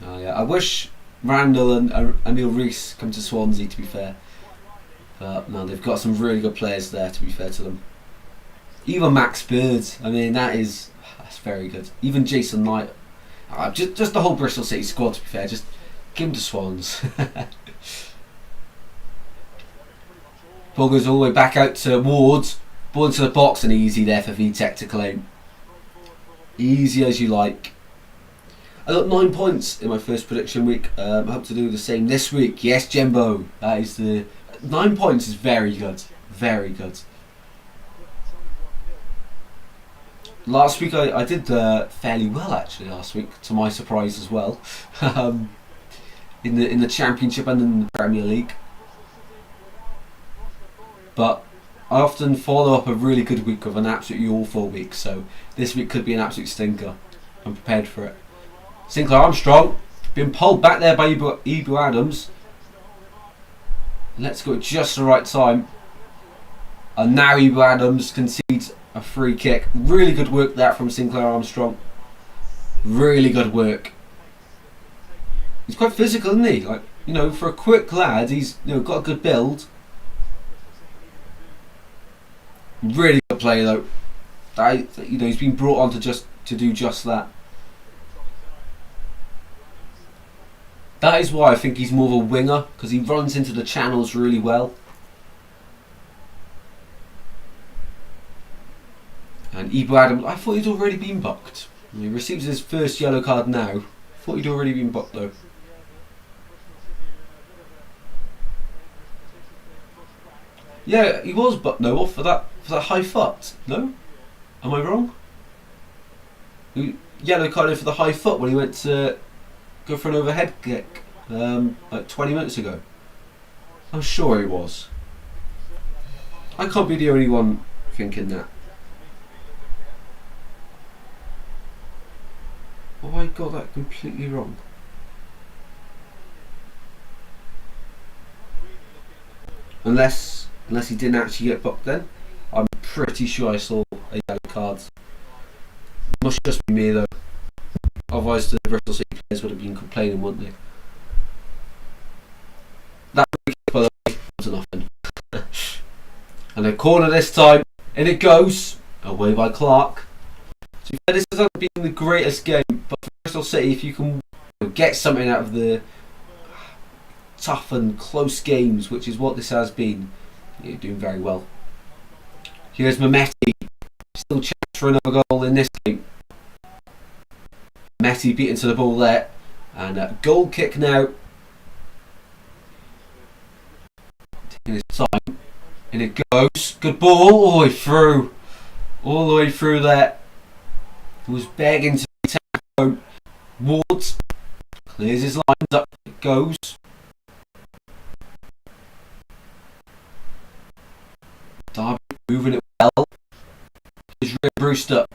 Yeah, I wish Randall and Emil Rees come to Swansea, to be fair. But no, they've got some really good players there, to be fair to them. Even Max Bird, I mean, that's very good. Even Jason Knight. Just the whole Bristol City squad, to be fair. Just give him to Swans. Ball goes all the way back out to Ward. Ball into the box, and easy there for Vitek to claim. Easy as you like. I got 9 points in my first prediction week. I hope to do the same this week. Yes, Jembo. That is 9 points is very good. Very good. Last week I did fairly well, actually. Last week, to my surprise as well, in the Championship and in the Premier League. But I often follow up a really good week with an absolutely awful week. So this week could be an absolute stinker. I'm prepared for it. Sinclair Armstrong being pulled back there by Ibu Adams. Let's go at just the right time. And now Ibu Adams concedes a free kick. Really good work there from Sinclair Armstrong. Really good work. He's quite physical, isn't he? Like, you know, for a quick lad, he's got a good build. Really good play though. He's been brought on to do just that. That is why I think he's more of a winger, because he runs into the channels really well. And Ibu Adams, I thought he'd already been booked. He receives his first yellow card now. I thought he'd already been booked though. Yeah, he was booked though, for that high foot. No? Am I wrong? He yellow carded for the high foot when he went to go for an overhead kick like 20 minutes ago. I'm sure he was. I can't be the only one thinking that. Oh, I got that completely wrong. Unless he didn't actually get booked then. I'm pretty sure I saw a yellow card. Must just be me though. Otherwise the Bristol City players would have been complaining, wouldn't they? That free kick, by the way, was nothing. And a corner this time, and it goes away by Clark. So this hasn't been the greatest game, but for Bristol City, if you can get something out of the tough and close games, which is what this has been, you're doing very well. Here's Mehmeti, still chance for another goal in this game. Mehmeti beaten to the ball there, and a goal kick now. Taking his time, and it goes. Good ball, all the way through there. He was begging to be taken. Ward clears his lines up. It goes. Derby moving it well. Here's Brewster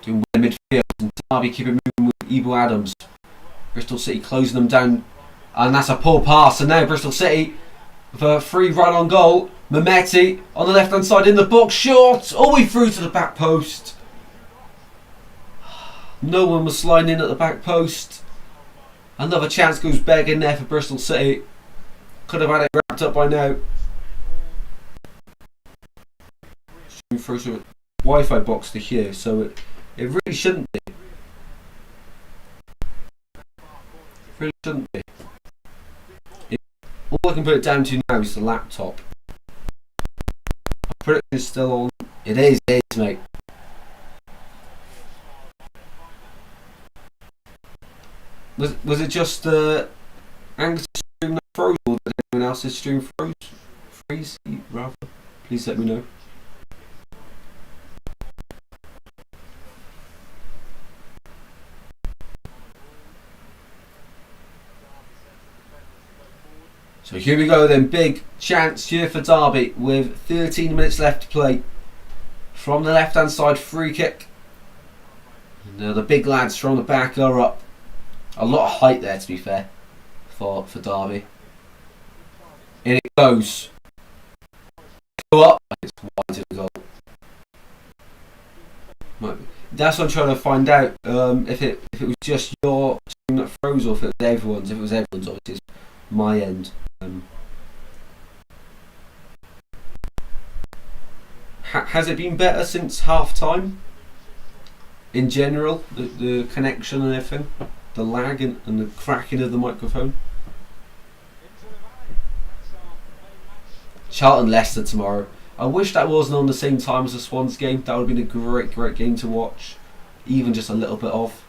doing well in midfield, and Derby keep it moving with Ebo Adams. Bristol City closing them down, and that's a poor pass. And now Bristol City with a free run on goal. Mehmeti on the left hand side in the box, short, all the way through to the back post. No one was sliding in at the back post. Another chance goes begging there for Bristol City. Could have had it wrapped up by now. Through to a Wi-Fi box to here, so it really shouldn't be. It really shouldn't be. All I can put it down to now is the laptop. My prediction is still on. It is, mate. Was it just Angus' stream that froze, or did anyone else's stream freeze? Rather, please let me know. So here we go then, big chance here for Derby with 13 minutes left to play. From the left hand side, free kick. Now the big lads from the back are up. A lot of height there, to be fair, for Derby. In it goes. Go up. It's wide to the goal. That's what I'm trying to find out. If it was just your stream that froze, or if it was everyone's. If it was everyone's, obviously it's my end. Has it been better since half time? In general, the connection and everything, the lag and the cracking of the microphone. Charlton Leicester tomorrow. I wish that wasn't on the same time as the Swans game. That would have been a great game to watch, even just a little bit of.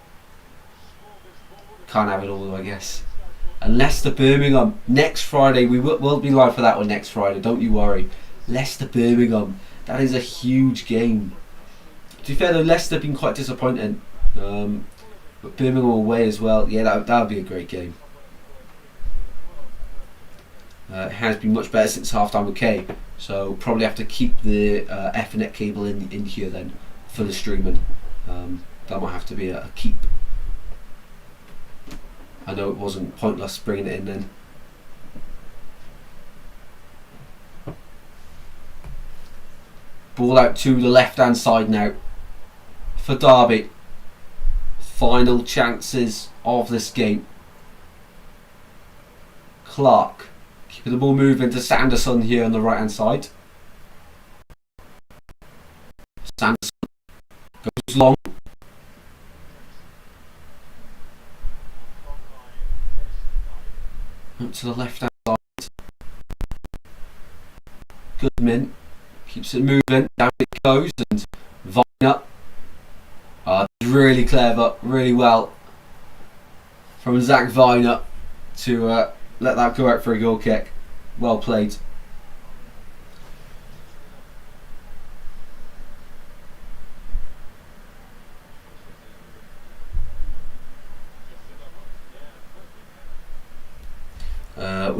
Can't have it all though, I guess. And Leicester Birmingham next Friday. We will be live for that one next Friday. Don't you worry. Leicester Birmingham. That is a huge game. To be fair though, Leicester have been quite disappointing. But Birmingham away as well. Yeah, that would be a great game. It has been much better since half time with K. So probably have to keep the Ethernet cable in here then for the streaming. That might have to be a keep. I know it wasn't pointless bringing it in then. Ball out to the left hand side now for Derby. Final chances of this game. Clark keeping the ball moving to Sanderson here on the right hand side. Sanderson goes long. Up to the left hand side. Goodman keeps it moving, down it goes, and Viner. Really clever, really well from Zach Viner to let that go out for a goal kick. Well played.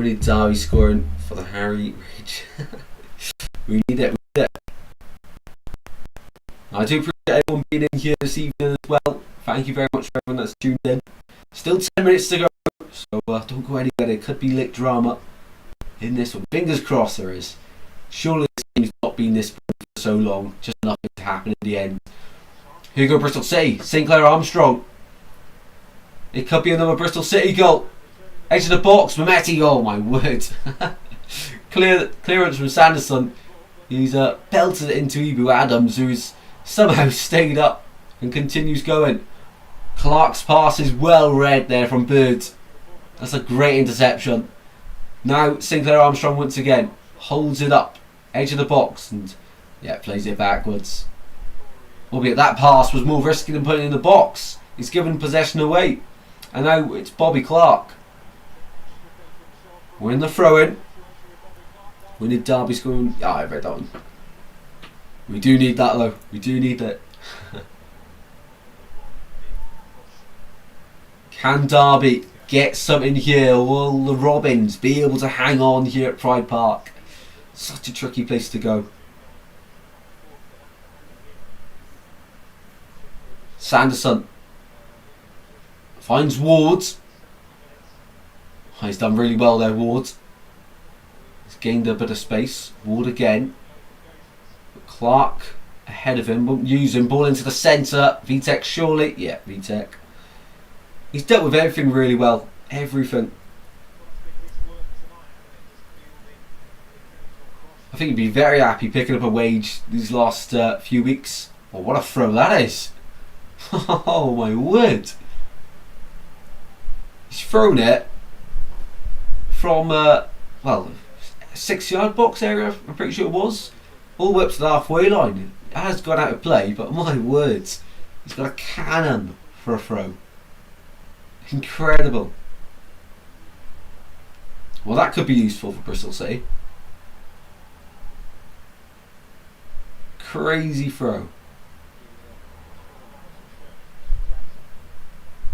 We need Derby scoring for the Harry Ridge. We need it. I do appreciate everyone being in here this evening as well. Thank you very much for everyone that's tuned in. Still 10 minutes to go, so don't go anywhere. There could be lit drama in this one. Fingers crossed there is. Surely this game's not been this for so long. Just nothing to happen in the end. Here we go, Bristol City. Sinclair Armstrong. It could be another Bristol City goal. Edge of the box. Mametti. Oh my word. Clearance from Sanderson. He's belted it into Ibu Adams, who's somehow stayed up and continues going. Clark's pass is well read there from Bird. That's a great interception. Now Sinclair Armstrong once again holds it up, edge of the box, and plays it backwards. Albeit that pass was more risky than putting it in the box. He's given possession away, and now it's Bobby Clark. We're in the throw-in. We need Derby scoring. I read that one. We do need that though. We do need it. Can Derby get something here? Will the Robins be able to hang on here at Pride Park? Such a tricky place to go. Sanderson finds Ward. He's done really well there, Ward. He's gained a bit of space. Ward again. Clark ahead of him, won't use him. Ball into the centre. Vitek surely. Yeah, Vitek. He's dealt with everything really well. Everything. I think he'd be very happy picking up a wage these last few weeks. Oh, what a throw that is. Oh my word. He's thrown it from, 6-yard box area, I'm pretty sure it was. All the way up to the halfway line. It has gone out of play, but my words, he's got a cannon for a throw. Incredible. Well, that could be useful for Bristol City. Crazy throw.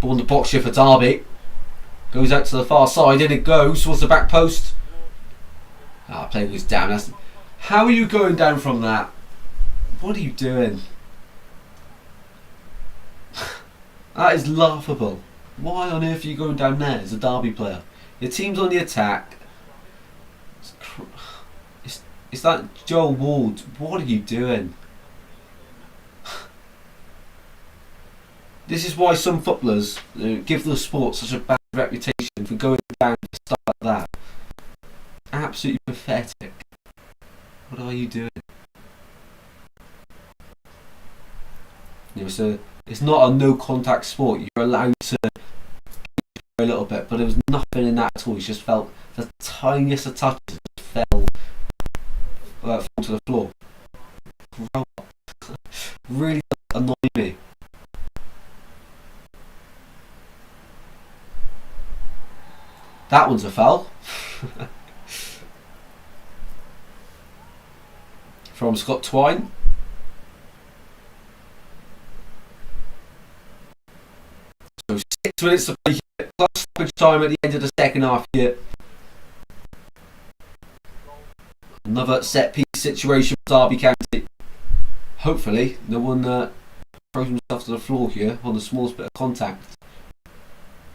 Ball in the box here for Derby. Goes out to the far side, in it goes towards the back post. Play goes down. How are you going down from that? What are you doing? That is laughable. Why on earth are you going down there as a Derby player? Your team's on the attack. It's that Joel Ward. What are you doing? This is why some footballers give the sport such a bad reputation for going down to stuff like that. Absolutely pathetic. What are you doing? So it's not a no contact sport. You're allowed to a little bit, but there was nothing in that at all. He just felt the tiniest of touches just fell to the floor. Grow up. Really annoyed me. That one's a foul. From Scott Twine. So 6 minutes to play here, plus stoppage time at the end of the second half here. Another set piece situation for Derby County. Hopefully no one throws himself to the floor here on the smallest bit of contact.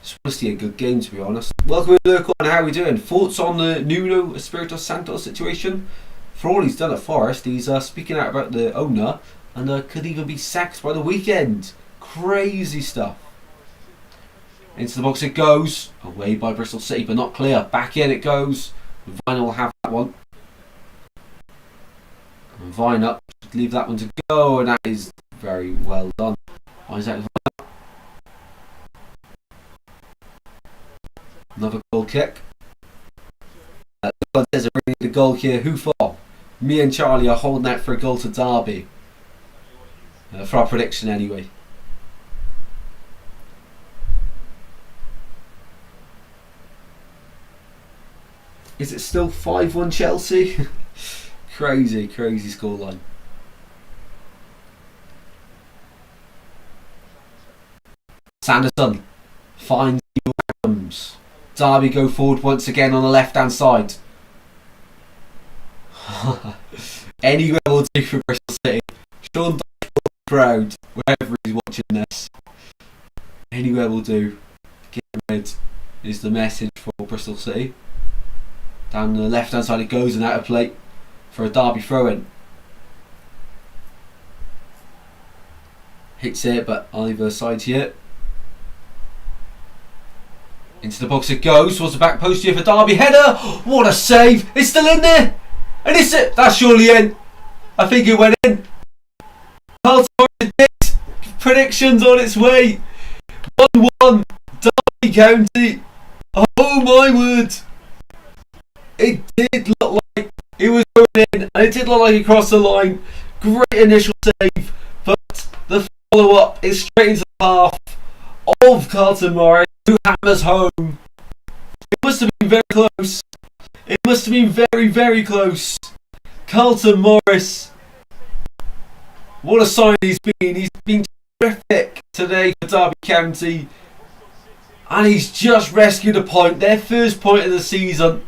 Just want to see a good game, to be honest. Welcome to Lurk on. How are we doing? Thoughts on the Nuno Espirito Santo situation? For all he's done at Forest, he's speaking out about the owner and could even be sacked by the weekend. Crazy stuff. Into the box it goes. Away by Bristol City, but not clear. Back in it goes. Vine will have that one. And Vine up. Leave that one to go, and that is very well done. Isaac Vine. Another goal kick. Says a really good goal here. Who for? Me and Charlie are holding out for a goal to Derby. For our prediction anyway. Is it still 5-1 Chelsea? Crazy scoreline. Sanderson finds Adams. Derby go forward once again on the left-hand side. Anywhere will do for Bristol City. Sean proud wherever he's watching this. Anywhere will do. Get rid is the message for Bristol City. Down the left hand side it goes and out of play for a Derby throw in. Hits it, but either side here. Into the box it goes, towards the back post here for Derby. Header! What a save! It's still in there! And it's it! That's surely in! I think it went in. Carlton Morris, predictions on its way. 1-1, Derby County. Oh my word! It did look like it was going in, and it did look like it crossed the line. Great initial save, but the follow-up is straight into the path of Carlton Morris, who hammers home. It must have been very close. It must have been very, very close. Carlton Morris, what a sign he's been. He's been terrific today for Derby County. And he's just rescued a point. Their first point of the season.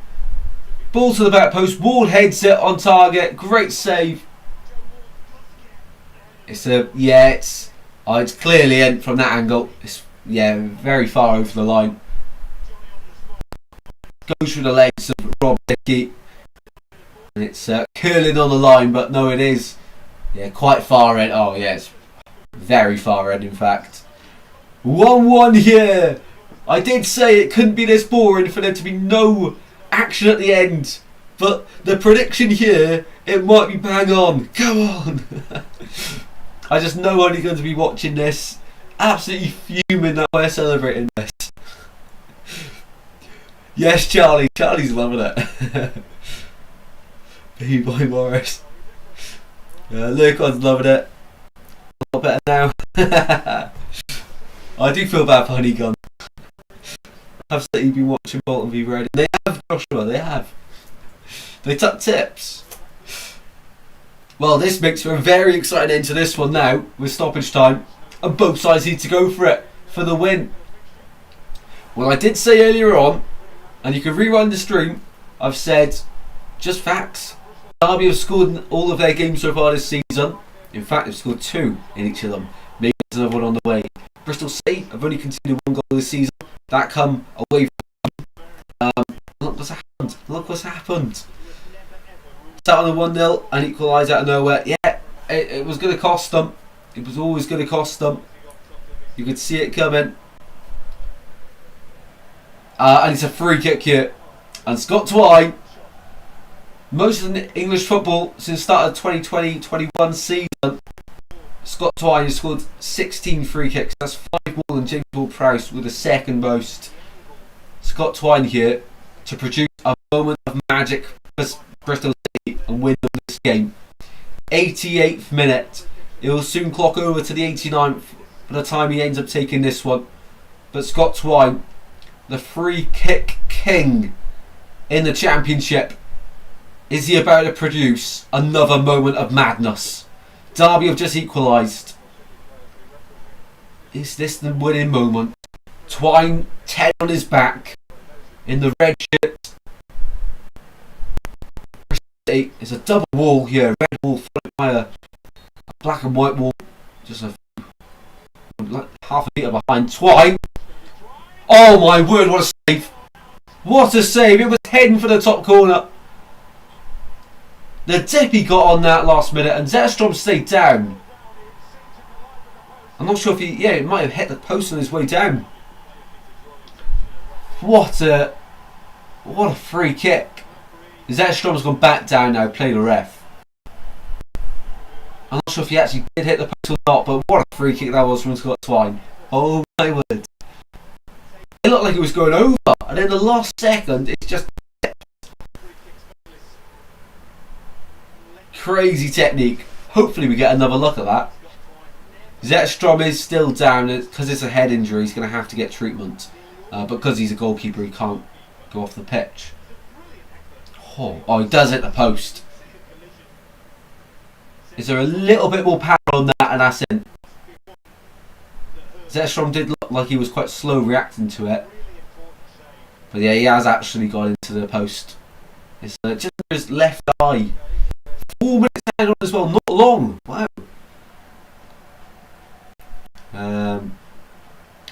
Ball to the back post. Ward heads it on target. Great save. It's clearly in from that angle. It's very far over the line. Goes through the legs of Rob Dickey. And it's curling on the line, but no, it is. Quite far in. Oh, it's very far in fact. 1-1 here. I did say it couldn't be this boring for there to be no action at the end. But the prediction here, it might be bang on. Come on. I just know I'm going to be watching this. Absolutely fuming that we're celebrating this. Yes, Charlie. Charlie's loving it. B-Boy Morris. Lucon's loving it. A lot better now. I do feel bad for Honeygun. Have City been watching Bolton v Reading? They have, Joshua, they have. They took tips. Well, this makes for a very exciting end to this one now, with stoppage time. And both sides need to go for it, for the win. Well, I did say earlier on, and you can rewind the stream, I've said, just facts. Derby have scored in all of their games so far this season. In fact, they've scored 2 in each of them. Maybe there's another one on the way. Bristol City have only conceded 1 goal this season. That come away from look what's happened. Look what's happened. Sat on a 1-0 and equalised out of nowhere. It was going to cost them. It was always going to cost them. You could see it coming. And it's a free kick here. And Scott Twine, most of the English football since the start of 2020-21 season, Scott Twine has scored 16 free kicks. That's 5 more than James Ward-Prowse with the second most. Scott Twine here to produce a moment of magic for Bristol City and win this game. 88th minute. It will soon clock over to the 89th by the time he ends up taking this one. But Scott Twine, the free kick king in the Championship, is he about to produce another moment of madness? Derby have just equalised. Is this the winning moment? Twine, 10 on his back, in the red shirt. It's a double wall here, red wall followed by a black and white wall, just half a metre behind. Twine! Oh my word, what a save! What a save! It was heading for the top corner. The Dippy got on that last minute and Zetterstrom stayed down. I'm not sure if it might have hit the post on his way down. What a free kick. Zetterstrom's gone back down now, play the ref. I'm not sure if he actually did hit the post or not, but what a free kick that was from Scott Twine. Oh my word. It looked like it was going over, and then the last second, it's just crazy technique. Hopefully we get another look at that. Zetterstrom is still down because it's a head injury. He's going to have to get treatment. Because he's a goalkeeper, he can't go off the pitch. Oh, he does hit the post. Is there a little bit more power on that, and that's in? Zetterstrom did look like he was quite slow reacting to it. But yeah, he has actually got into the post. It's just his left eye. 4 minutes added on as well, not long. Wow.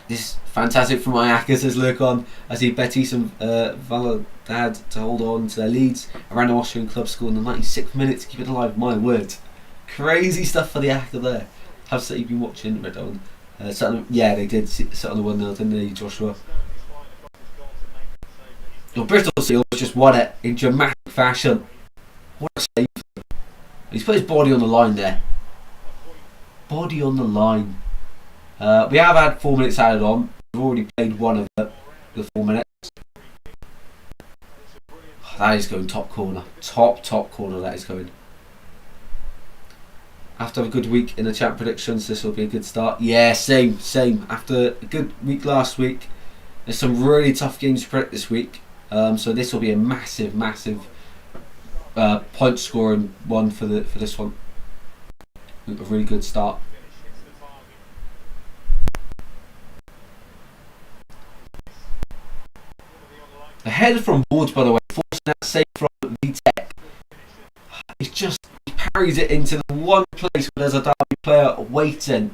This is fantastic from Mayaka, says Lurkon, as he Betis and Valladad to hold on to their leads around the Watchalong club score in the 96th minute to keep it alive. My word. Crazy stuff for the Aka there. Have City been watching? Red on. Yeah, they did sit on the 1-0, didn't they, Joshua? Well, Bristol City just won it in dramatic fashion. What a save. He's put his body on the line there. Body on the line. We have had 4 minutes added on. We've already played one of the 4 minutes. That is going top corner. Top corner that is going. After a good week in the champ predictions, this will be a good start. Yeah, same. After a good week last week, there's some really tough games to predict this week. So this will be a massive point scoring one for this one. A really good start. The header from Ward, by the way, forcing that save from VTech. He parries it into the one place where there's a Derby player waiting.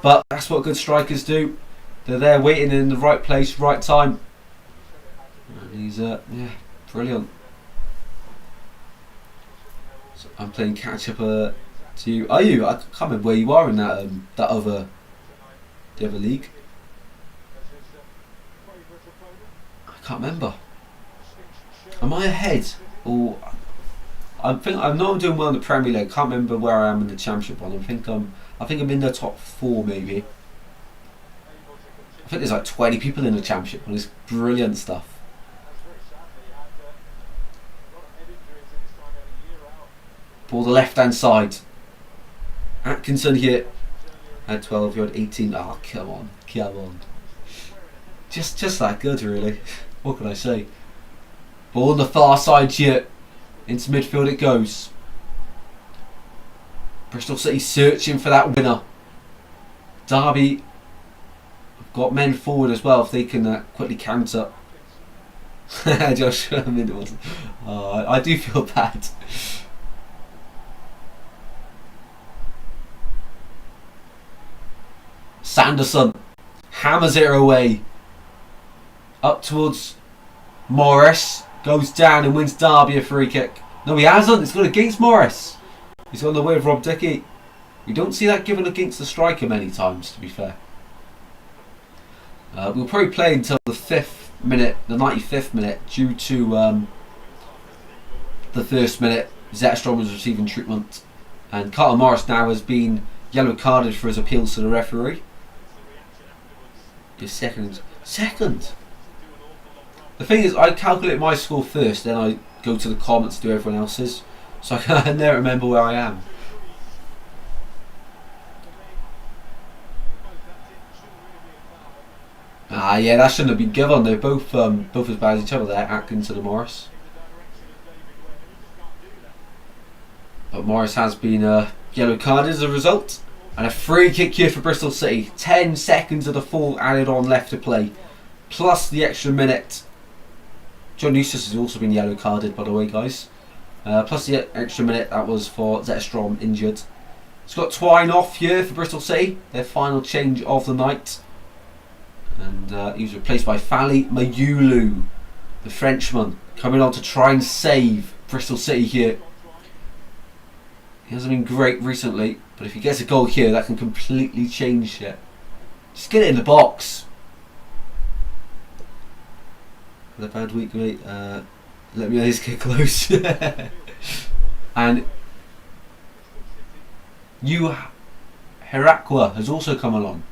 But that's what good strikers do. They're there waiting in the right place, right time. And he's brilliant. So I'm playing catch up to you. Are you? I can't remember where you are in the other league. I can't remember. Am I ahead? Or I know I'm doing well in the Premier League. I can't remember where I am in the Championship one. I think I'm in the top 4 maybe. I think there's like 20 people in the Championship one. It's brilliant stuff. Ball the left hand side. Atkinson here had 12. You had 18. Oh, come on. Just that good, really. What can I say? Ball on the far side here. Into midfield it goes. Bristol City searching for that winner. Derby have got men forward as well if they can quickly counter. Josh, I mean, it wasn't. I do feel bad. Sanderson hammers it away. Up towards Morris. Goes down and wins Derby a free kick. No, he hasn't. It's gone against Morris. He's on the way of Rob Dickey. We don't see that given against the striker many times, to be fair. We'll probably play until the 5th minute, the 95th minute, due to the first minute. Zetterstrom was receiving treatment. And Carter Morris now has been yellow carded for his appeals to the referee. His second. The thing is, I calculate my score first, then I go to the comments to do everyone else's. So I can never remember where I am. Yeah, that shouldn't have been given. They're both as bad as each other there, Atkinson and Morris. But Morris has been yellow carded as a result. And a free kick here for Bristol City. 10 seconds of the full added on left to play. Plus the extra minute. John Eustace has also been yellow carded, by the way, guys. Plus the extra minute that was for Zetterstrom injured. It's got Twine off here for Bristol City. Their final change of the night. And he was replaced by Fally Mayulu, the Frenchman, coming on to try and save Bristol City here. He hasn't been great recently, but if he gets a goal here, that can completely change it. Just get it in the box. Had a bad week, mate. Let me know this get close. And Herakwa has also come along.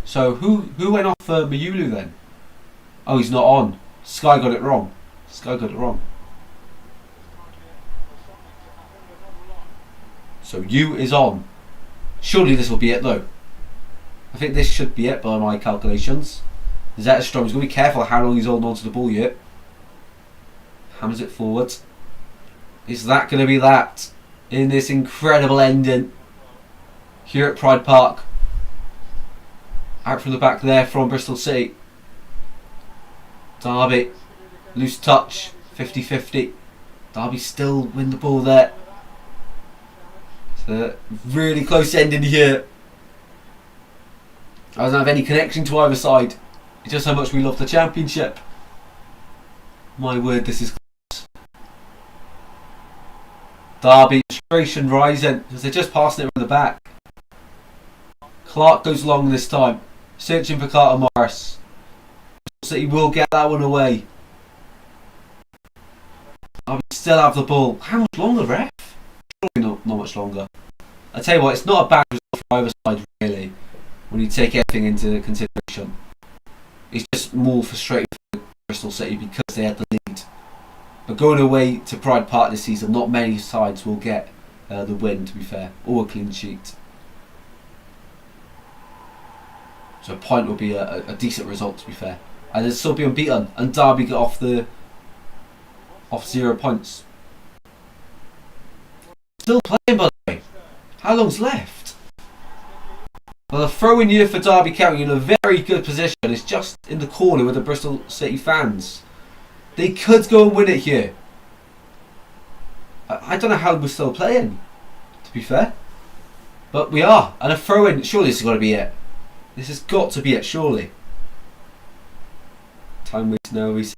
So who went off for Mayulu then? Oh, he's not on. Sky got it wrong. So U is on. Surely this will be it though. I think this should be it by my calculations. Zetterstrom is going to be careful how long he's holding on to the ball yet. Hammers it forward. Is that going to be that in this incredible ending here at Pride Park? Out from the back there from Bristol City. Derby, loose touch, 50-50. Derby still win the ball there. It's a really close ending here. I don't have any connection to either side. It's just how much we love the Championship. My word, this is close. Derby, frustration rising because they're just passing it around the back. Clark goes long this time, searching for Carter Morris. Bristol City will get that one away. I still have the ball. How much longer, ref? Surely not much longer. I tell you what, it's not a bad result for either side really, when you take everything into consideration. It's just more frustrating for Bristol City because they had the lead. But going away to Pride Park this season, not many sides will get the win, to be fair, or a clean sheet. So a point will be a decent result, to be fair. And they'll still be unbeaten, and Derby get off 0 points. Still playing, by the way. How long's left? Well, a throw-in here for Derby County in a very good position. It's just in the corner with the Bristol City fans. They could go and win it here. I don't know how we're still playing, to be fair. But we are. And a throw-in, surely this has got to be it. This has got to be it, surely. Time waits now, we see.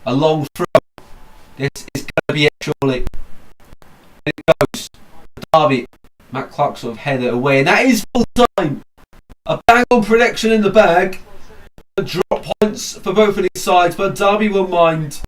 A long throw. This is going to be it, surely. It goes. Derby. Matt Clark sort of headed it away, and that is full time. A bang on prediction in the bag. Drop points for both of these sides, but Derby won't mind.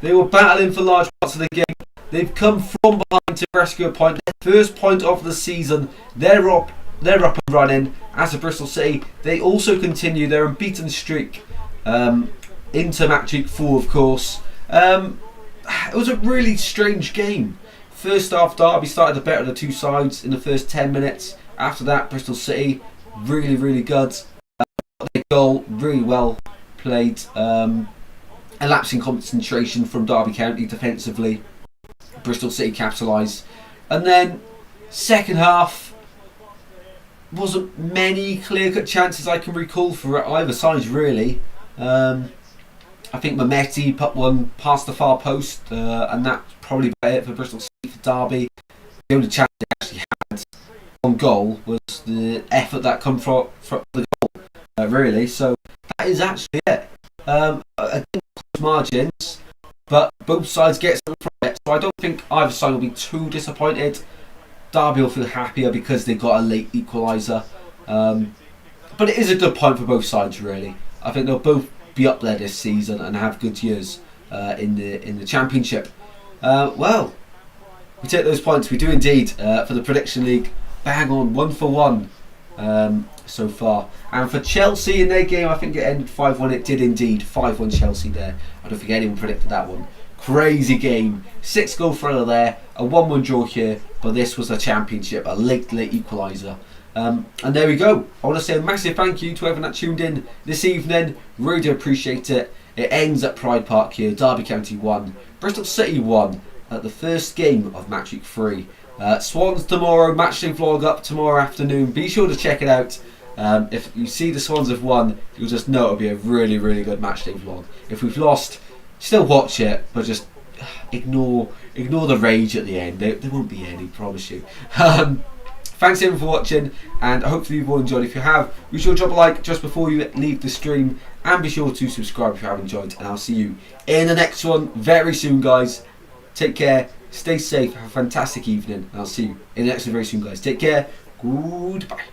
They were battling for large parts of the game. They've come from behind to rescue a point. Their first point of the season. They're up and running. As a Bristol City, they also continue their unbeaten streak into match week 4, of course. It was a really strange game. First half, Derby started the better of the two sides in the first 10 minutes. After that, Bristol City, really, really good. Their goal, really well played. A lapse in concentration from Derby County defensively. Bristol City capitalised. And then, second half, wasn't many clear-cut chances I can recall for either side, really. I think Mehmeti put one past the far post, and that's probably about it for Bristol City. For Derby, the only chance they actually had on goal was the effort that come from the goal, really. So that is actually it. Margins, but both sides get something from it. So I don't think either side will be too disappointed. Derby will feel happier because they got a late equaliser. But it is a good point for both sides, really. I think they'll both be up there this season and have good years in the Championship. Well, we take those points. We do indeed for the Prediction League. Bang on, 1 for 1 so far. And for Chelsea in their game, I think it ended 5-1. It did indeed. 5-1 Chelsea there. I don't think anyone predicted that one. Crazy game. 6-goal thriller there. A 1-1 draw here. But this was a Championship. A late equaliser. And there we go. I want to say a massive thank you to everyone that tuned in this evening. Really do appreciate it. It ends at Pride Park here. Derby County 1. Bristol City 1 at the first game of match week 3. Swans tomorrow. Matchday vlog up tomorrow afternoon. Be sure to check it out. If you see the Swans have won, you'll just know it'll be a really, really good matchday vlog. If we've lost, still watch it, but just ignore the rage at the end. There won't be any, promise you. Thanks everyone for watching, and hopefully you've all enjoyed. If you have, be sure to drop a like just before you leave the stream, and be sure to subscribe if you have enjoyed, and I'll see you in the next one very soon, guys. Take care, stay safe, have a fantastic evening, and I'll see you in the next one very soon, guys. Take care, goodbye.